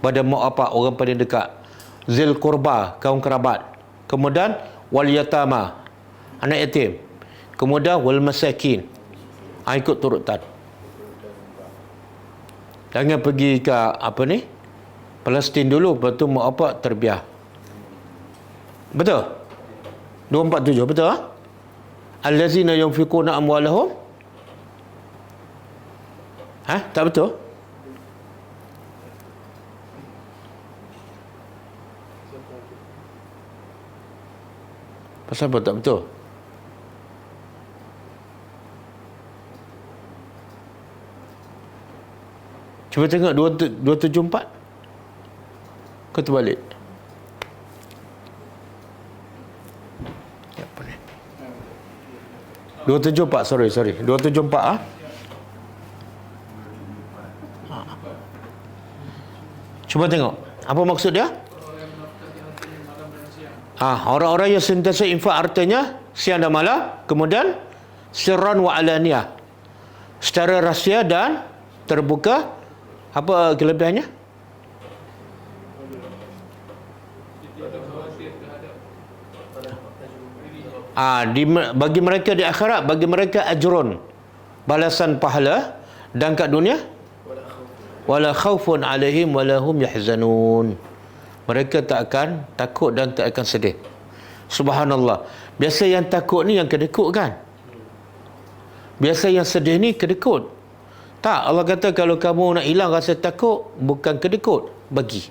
Speaker 2: pada mak bapak, orang paling dekat. Zil qurba, kaum kerabat. Kemudian wal yatama, anak yatim. Kemudian wal masakin. Ikut turutan. Jangan pergi ke Palestin dulu, lepas tu mak bapak terbiah. Betul? 247, betul? Allazina yunfiquna amwalahum. Tak betul? Pasal apa tak betul? Cuba tengok 274. Kau terbalik. Apa ni? 274, sorry. 274 Cuba tengok. Apa maksud dia? Orang-orang yang sentiasa infak hartanya siang dan malam, kemudian sirran wa alaniyah, secara rahsia dan terbuka. Apa kelebihannya? Bagi mereka di akhirat, bagi mereka ajrun, balasan pahala, dan kat dunia wala khaufun alaihim wala hum yahzanun, mereka tak akan takut dan tak akan sedih. Subhanallah. Biasa yang takut ni yang kedekut kan? Biasa yang sedih ni kedekut. Tak, Allah kata kalau kamu nak hilang rasa takut, bukan kedekut, bagi.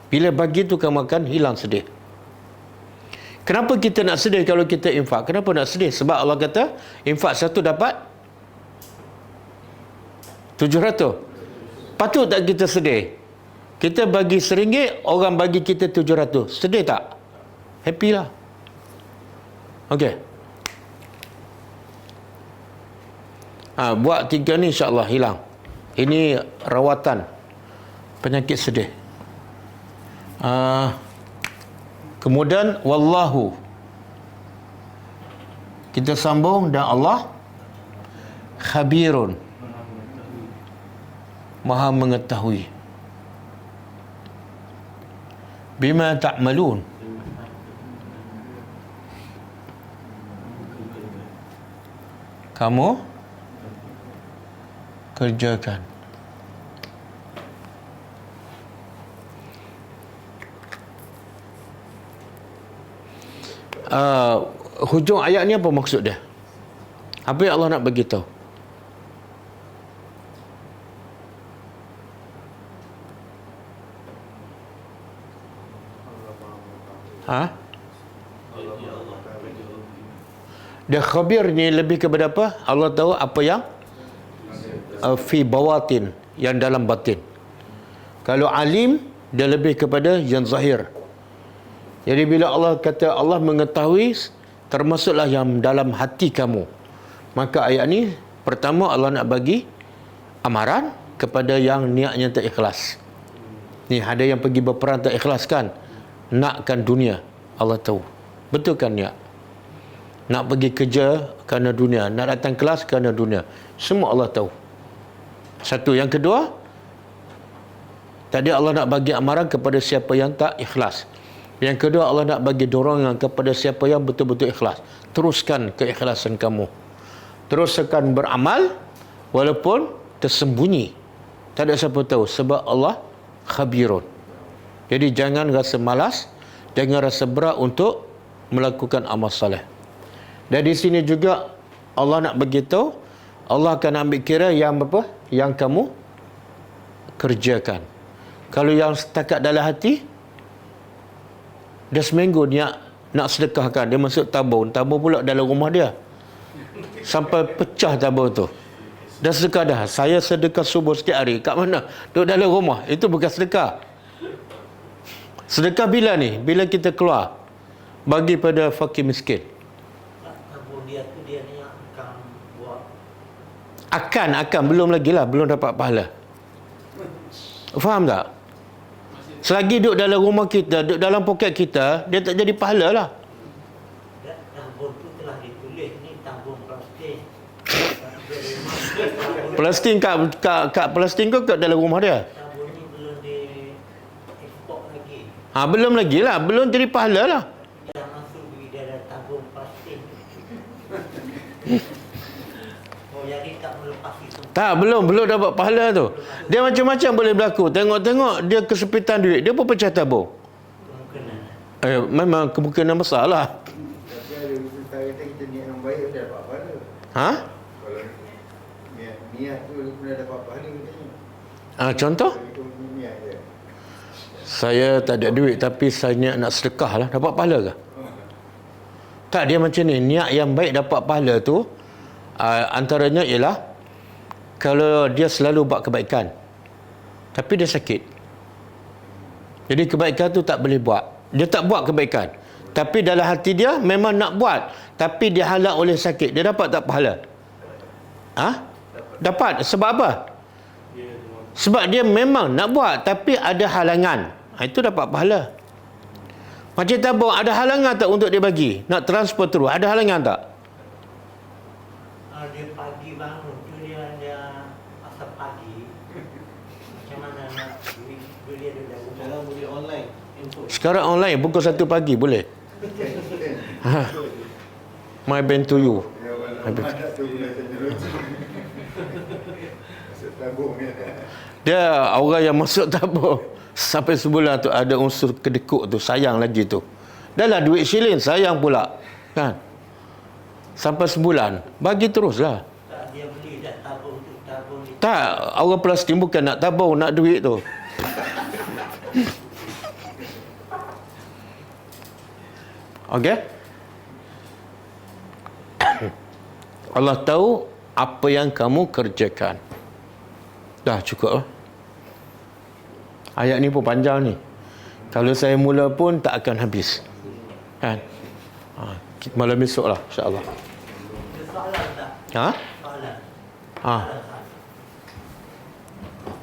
Speaker 2: Bila bagi tu kamu akan hilang sedih. Kenapa kita nak sedih kalau kita infak? Kenapa nak sedih? Sebab Allah kata infak satu dapat 700. Patut tak kita sedih? Kita bagi RM1, orang bagi kita 700. Sedih tak? Happy lah. Okey. Buat 3 ni insya-Allah hilang. Ini rawatan penyakit sedih. Kemudian wallahu Kita sambung, dan Allah khabirun, maha mengetahui, bima ta'malun, kamu kerjakan. Hujung ayat ni apa maksud dia? Apa yang Allah nak bagi tahu? Dia khabir ni lebih kepada apa? Allah tahu apa yang fi bawatin, yang dalam batin. Kalau alim, dia lebih kepada yang zahir. Jadi bila Allah kata Allah mengetahui, termasuklah yang dalam hati kamu. Maka ayat ni, pertama Allah nak bagi amaran kepada yang niatnya tak ikhlas. Ni ada yang pergi berperang tak ikhlas kan? Nakkan dunia, Allah tahu. Betul kan niat? Nak pergi kerja kerana dunia, nak datang kelas kerana dunia. Semua Allah tahu. Satu. Yang kedua, tadi Allah nak bagi amaran kepada siapa yang tak ikhlas. Yang kedua, Allah nak bagi dorongan kepada siapa yang betul-betul ikhlas. Teruskan keikhlasan kamu. Teruskan beramal walaupun tersembunyi. Tak ada siapa tahu, sebab Allah khabirun. Jadi jangan rasa malas, jangan rasa berat untuk melakukan amal soleh. Dan di sini juga Allah nak beritahu, Allah akan ambil kira yang apa? Yang kamu kerjakan. Kalau yang setakat dalam hati, dah seminggu dia nak sedekahkan, dia masuk tabung pula dalam rumah dia, sampai pecah tabung tu. Dah sedekah dah. Saya sedekah subuh setiap hari. Kat mana? Duduk dalam rumah. Itu bukan sedekah. Sedekah bila ni? Bila kita keluar bagi pada fakir miskin.
Speaker 3: Tabung dia tu dia ni akan buat.
Speaker 2: Akan belum lagi lah, belum dapat pahala. Faham tak? Selagi duduk dalam rumah kita, duduk dalam poket kita, dia tak jadi pahala lah.
Speaker 3: Tabung tu telah ditulis ni tabung plastik.
Speaker 2: Plastik kat plastik kau kat dalam rumah dia.
Speaker 3: Tabung ni belum di ekspor lagi.
Speaker 2: Belum lagi lah, belum jadi pahala lah.
Speaker 3: Dah masuk di dalam tabung plastik. Oh, jadi tak melepas itu.
Speaker 2: Tak, belum dapat pahala tu. Dia macam-macam boleh berlaku. Tengok-tengok dia kesepitan duit, dia pun pecah tabung.
Speaker 3: Kemungkinan.
Speaker 2: Memang kemungkinan besar lah.
Speaker 4: Tapi ada usul saya kata kita niat yang baik dia dapat pahala.
Speaker 2: Ha?
Speaker 4: Kalau niat tu kena dapat pahala katanya.
Speaker 2: Contoh?
Speaker 4: Kalau itu niat je.
Speaker 2: Saya tak ada duit tapi saya niat nak sedekah lah. Dapat pahala ke? Tak, dia macam ni. Niat yang baik dapat pahala tu, antaranya ialah kalau dia selalu buat kebaikan tapi dia sakit. Jadi kebaikan tu tak boleh buat. Dia tak buat kebaikan, tapi dalam hati dia memang nak buat, tapi dia halang oleh sakit. Dia dapat tak pahala? Dapat. Sebab apa? Sebab dia memang nak buat tapi ada halangan. Itu dapat pahala. Macam tabung, ada halangan tak untuk dia bagi? Nak transfer terus, ada halangan tak?
Speaker 3: Dia pagi bangun tu dia asap pagi. Macam mana nak duit dia dah rumah.
Speaker 5: Sekarang boleh online info.
Speaker 2: Sekarang online pukul 1 pagi boleh. My band to you.
Speaker 4: Ada tu guna teknologi. Masuk tabung ni.
Speaker 2: Dia orang yang masuk tabung sampai sebulan tu ada unsur kedekut tu, sayang lagi tu. Dah lah duit shilling, sayang pula. Kan? Sampai sebulan, bagi teruslah.
Speaker 3: Tak, dia beli dah tabung tu, tabung ni.
Speaker 2: Tak, orang plastik bukan nak tabung, nak duit tu. Okey? Allah tahu apa yang kamu kerjakan. Dah cukup lah. Ayat ni pun panjang ni. Kalau saya mula pun tak akan habis. Kan? Malam esok lah, insyaAllah.
Speaker 3: Ada soalan tak? Soalan.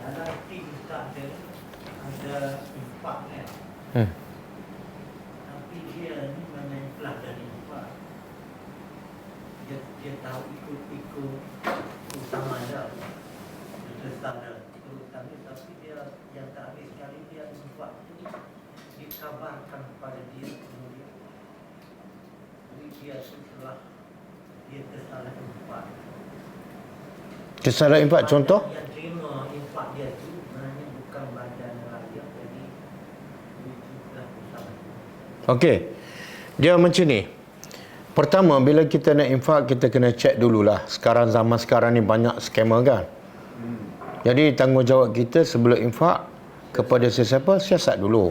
Speaker 3: Dalam hati Ustaz dia ada infak kan? Tapi dia ni mana ikhlas dari infak. itu utama dah. Itu standar. Tapi dia yang terakhir sekali dia infak itu dikabarkan pada dia kemudian. Jadi dia setelah dia kesalahan infak.
Speaker 2: Kesalahan infak contoh?
Speaker 3: Yang terima infak dia itu sebenarnya bukan badan rakyat, jadi itulah kesalahan.
Speaker 2: Okey. Dia macam ni. Pertama, bila kita nak infak, kita kena cek dululah. Zaman sekarang ni banyak scammer kan. Jadi tanggungjawab kita sebelum infak kepada sesiapa, siasat dulu.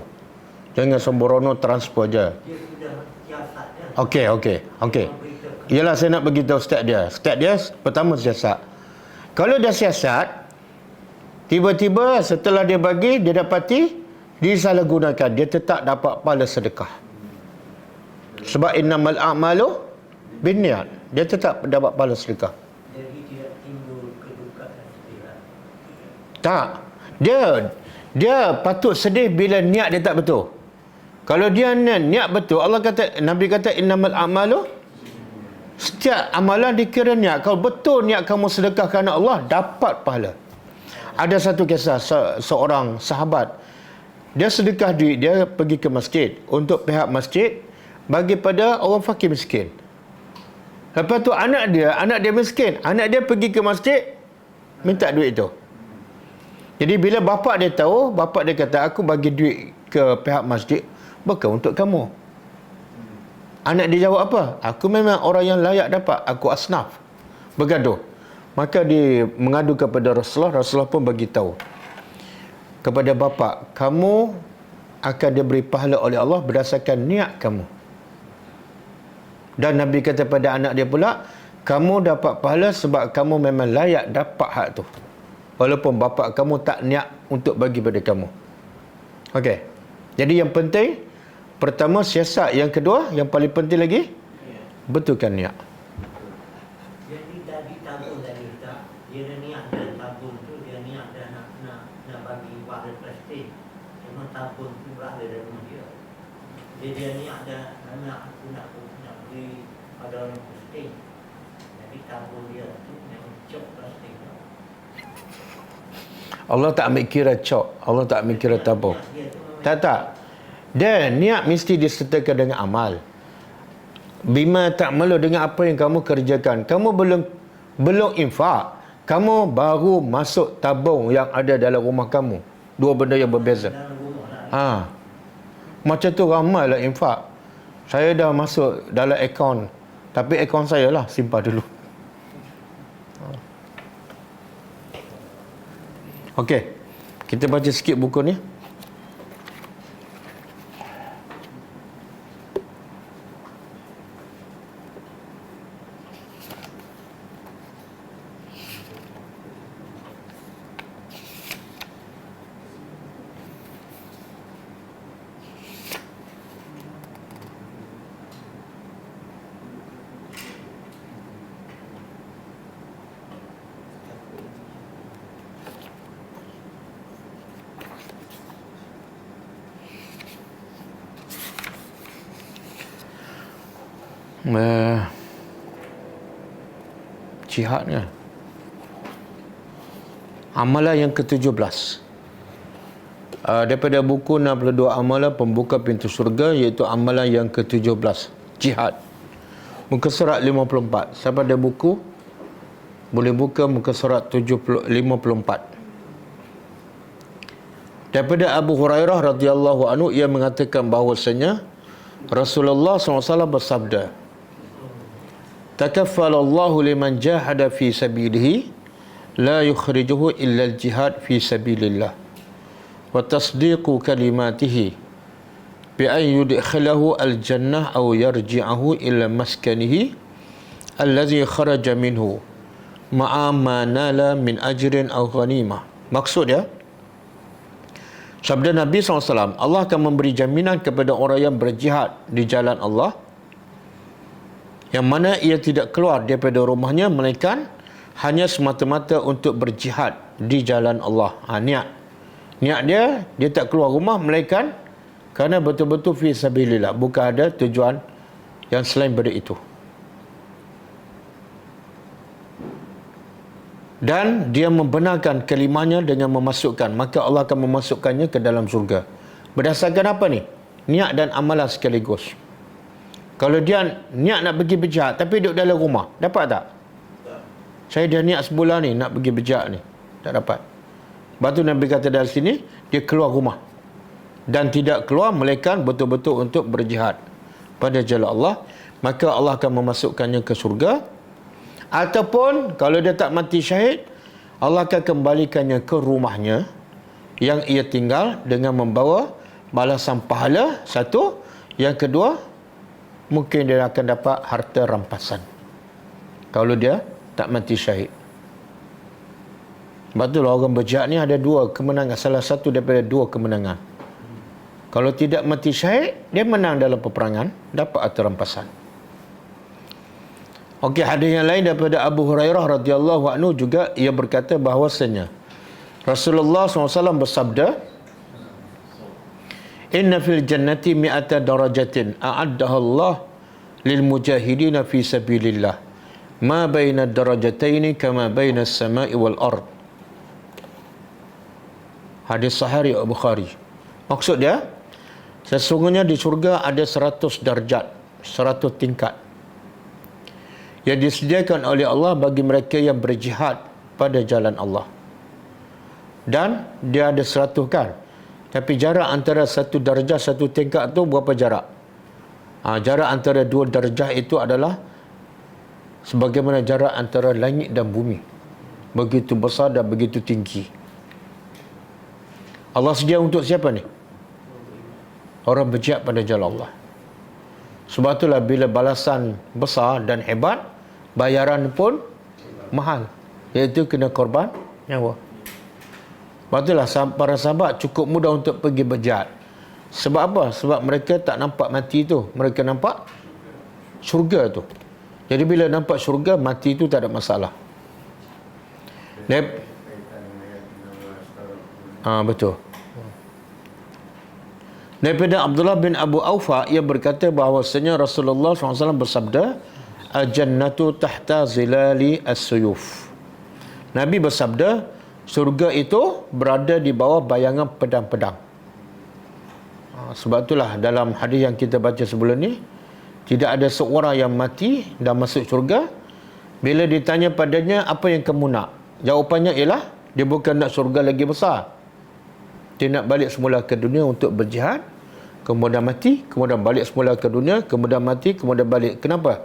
Speaker 2: Jangan sembrono transfer je.
Speaker 3: Dia sudah siasat dia.
Speaker 2: Okey. Yalah, saya nak beritahu step dia. Step dia pertama siasat. Kalau dah siasat, tiba-tiba setelah dia bagi, dia dapati disalahgunakan, dia tetap dapat pahala sedekah. Sebab innamal a'malu binniat. Dia tetap dapat pahala sedekah.
Speaker 3: Jadi tidak timbul kedukaan sedih.
Speaker 2: Tak. Dia patut sedih bila niat dia tak betul. Kalau dia niat betul, Allah kata, Nabi kata innamal a'malu, setiap amalan dikira niat. Kalau betul niat kamu sedekah kerana Allah, dapat pahala. Ada satu kisah seorang sahabat, dia sedekah duit, dia pergi ke masjid untuk pihak masjid bagi pada orang fakir miskin. Lepas tu anak dia miskin, anak dia pergi ke masjid minta duit tu. Jadi bila bapak dia tahu, bapak dia kata, aku bagi duit ke pihak masjid bukan untuk kamu. Anak dia jawab apa? Aku memang orang yang layak dapat, aku asnaf. Bergaduh. Maka dia mengadu kepada Rasulullah. Rasulullah pun bagi tahu kepada bapa, kamu akan diberi pahala oleh Allah berdasarkan niat kamu. Dan Nabi kata pada anak dia pula, kamu dapat pahala sebab kamu memang layak dapat hak tu, walaupun bapa kamu tak niat untuk bagi pada kamu. Okey. Jadi yang penting, pertama siasat, yang kedua, yang paling penting lagi, betulkan niat.
Speaker 3: Jadi tadi tabung tadi tak, dia niat dan tabung tu dia niat dan nak bagi pada plastik. Cuma tabung tu berada dalam rumah dia. Dia niat dan nak beri pada orang plastik. Jadi tabung dia tu yang cok plastik.
Speaker 2: Allah tak ambil kira cok, Allah tak ambil kira tabung. Tak. Dia niat mesti disertakan dengan amal. Bima ta'malu, dengan apa yang kamu kerjakan. Kamu belum infak, kamu baru masuk tabung yang ada dalam rumah kamu. Dua benda yang berbeza. Macam tu ramailah infak. Saya dah masuk dalam akaun, tapi akaun saya lah simpan dulu. Okey, kita baca sikit buku ni. Jihad ni. Amalan yang ke-17. Daripada buku 62 amalan pembuka pintu syurga, iaitu amalan yang ke-17, jihad. Muka surat 54. Siapa ada buku boleh buka muka surat 54. Daripada Abu Hurairah radhiyallahu anhu, ia mengatakan bahawasanya Rasulullah SAW bersabda, takaffalallahu liman jahada fi sabilihi la yukhrijuhu illa al-jihad fi sabilillah wa tasdiqu kalimatihi bi an yudkhilahu al-jannah aw yarji'ahu ila maskanihi allazi kharaja minhu ma'a ma nala min ajrin aw ghanimah. Maksud dia, sabda Nabi SAW, Allah akan memberi jaminan kepada orang yang berjihad di jalan Allah, yang mana ia tidak keluar daripada rumahnya melainkan hanya semata-mata untuk berjihad di jalan Allah. Niat dia tak keluar rumah melainkan kerana betul-betul fi sabilillah, bukan ada tujuan yang selain daripada itu. dan dia membenarkan kelimanya dengan memasukkan, maka Allah akan memasukkannya ke dalam surga. Berdasarkan apa ni? Niat dan amalan sekaligus. Kalau dia niat nak pergi berjihad tapi duduk dalam rumah, dapat tak? Saya dah niat sebulan ni nak pergi berjihad ni, tak dapat. Lepas tu Nabi kata dari sini, dia keluar rumah dan tidak keluar melainkan betul-betul untuk berjihad pada jalan Allah, maka Allah akan memasukkannya ke surga. Ataupun kalau dia tak mati syahid, Allah akan kembalikannya ke rumahnya yang ia tinggal dengan membawa balasan pahala, satu. Yang kedua, mungkin dia akan dapat harta rampasan kalau dia tak mati syahid. Sebab tu orang berjihad ni ada dua kemenangan, salah satu daripada dua kemenangan. Kalau tidak mati syahid, dia menang dalam peperangan, dapat harta rampasan. Okey, hadis yang lain daripada Abu Hurairah radhiyallahu anhu juga, ia berkata bahawasanya Rasulullah SAW bersabda, "Inna fil jannati mi'ata darajatin a'addaha Allah lil mujahidina fi sabilillah ma baina darajataini kama baina as-sama'i wal ard." Hadis sahih Bukhari. Maksud dia, sesungguhnya di surga ada 100 darjat, 100 tingkat yang disediakan oleh Allah bagi mereka yang berjihad pada jalan Allah. Dan dia ada 100 kan. Tapi jarak antara satu darjah, satu tingkat tu berapa jarak? Jarak antara dua darjah itu adalah sebagaimana jarak antara langit dan bumi. Begitu besar dan begitu tinggi. Allah sedia untuk siapa ni? Orang berjihad pada jalan Allah. Sebab itulah bila balasan besar dan hebat, bayaran pun mahal, iaitu kena korban nyawa. Sebab itulah para sahabat cukup mudah untuk pergi berjihad. Sebab apa? Sebab mereka tak nampak mati tu, mereka nampak syurga tu. Jadi bila nampak syurga, mati tu tak ada masalah. Betul. Daripada Abdullah bin Abu Aufa, ia berkata bahawasanya Rasulullah SAW bersabda, "Al-jannatu tahta zilali as-suyuf." Nabi bersabda, surga itu berada di bawah bayangan pedang-pedang. Sebab itulah dalam hadis yang kita baca sebelum ni, tidak ada seorang yang mati dan masuk syurga. Bila ditanya padanya, apa yang kamu nak? Jawapannya ialah, dia bukan nak syurga lagi besar. Dia nak balik semula ke dunia untuk berjihad, kemudian mati, kemudian balik semula ke dunia, kemudian mati, kemudian balik. Kenapa?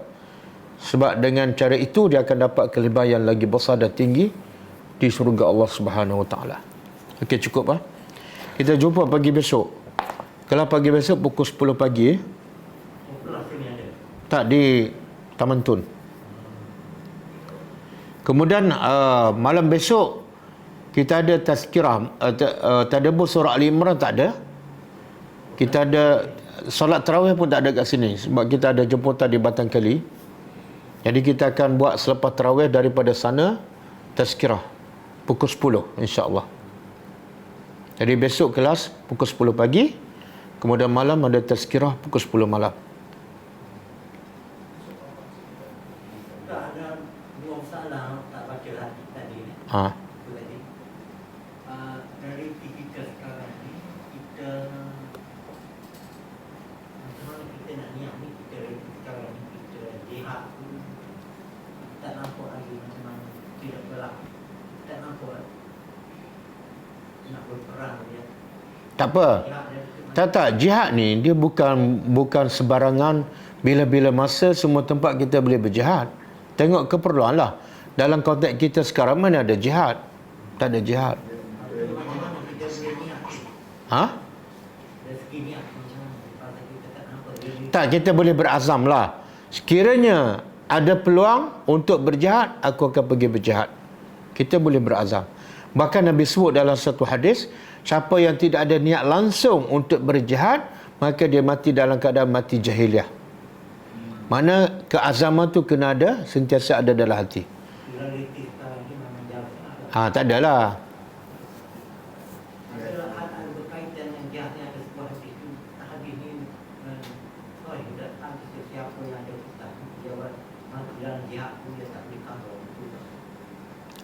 Speaker 2: Sebab dengan cara itu dia akan dapat kelebihan yang lagi besar dan tinggi di syurga Allah Subhanahu Wa Taala. Okey, cukup kita jumpa pagi besok. Kalau pagi besok pukul 10 pagi. Tak, di Taman Tun. Kemudian malam besok kita ada tazkirah, tadabbur surah Al-Imran tak ada. Kita ada solat tarawih pun tak ada kat sini sebab kita ada jemputan di Batang Kali. Jadi kita akan buat selepas tarawih daripada sana tazkirah pukul 10 insya-Allah. Jadi besok kelas pukul 10 pagi, kemudian malam ada tazkirah pukul 10 malam.
Speaker 3: Tak ada dua masalah tak baca hadis tadi ni. Dari kita sekarang ni, kita macam mana kita nak niat ni, kita dari sekarang ni kita jihad tu tak nampak lagi macam mana, tidak berlaku, tak nampak lagi nak berperang dia.
Speaker 2: Tak apa. Tak, jihad ni dia bukan sebarangan bila-bila masa semua tempat kita boleh berjihad. Tengok keperluan lah. Dalam konteks kita sekarang mana ada jihad? Tak ada jihad. Tak, kita boleh berazam lah. Sekiranya ada peluang untuk berjihad, aku akan pergi berjihad. Kita boleh berazam. Bahkan Nabi sebut dalam satu hadis, siapa yang tidak ada niat langsung untuk berjihad, maka dia mati dalam keadaan mati jahiliah. Mana keazaman tu kena ada, sentiasa ada dalam hati. Tak adalah.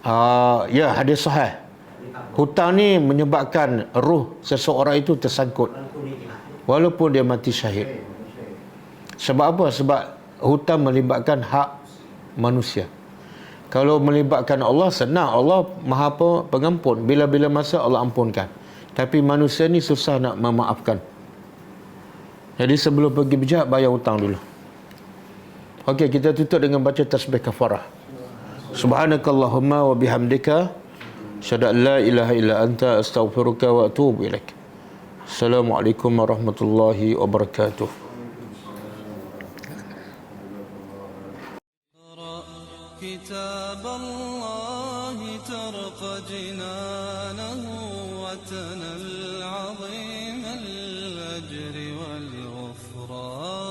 Speaker 2: Ya, hadis sahih. Hutang ni menyebabkan ruh seseorang itu tersangkut walaupun dia mati syahid. Sebab apa? Sebab hutang melibatkan hak manusia. Kalau melibatkan Allah, senang. Allah Maha Pengampun. Bila-bila masa Allah ampunkan. Tapi manusia ni susah nak memaafkan. Jadi sebelum pergi berjihad, bayar hutang dulu. Okey, kita tutup dengan baca tasbih kafarah. Subhanakallahumma wa bihamdika asyhadu an la ilaha illa anta astaghfiruka wa atubu ilaik. Assalamualaikum warahmatullahi wabarakatuh.
Speaker 5: كتاب الله ترقى جنانه وتنال عظيم الأجر والغفران.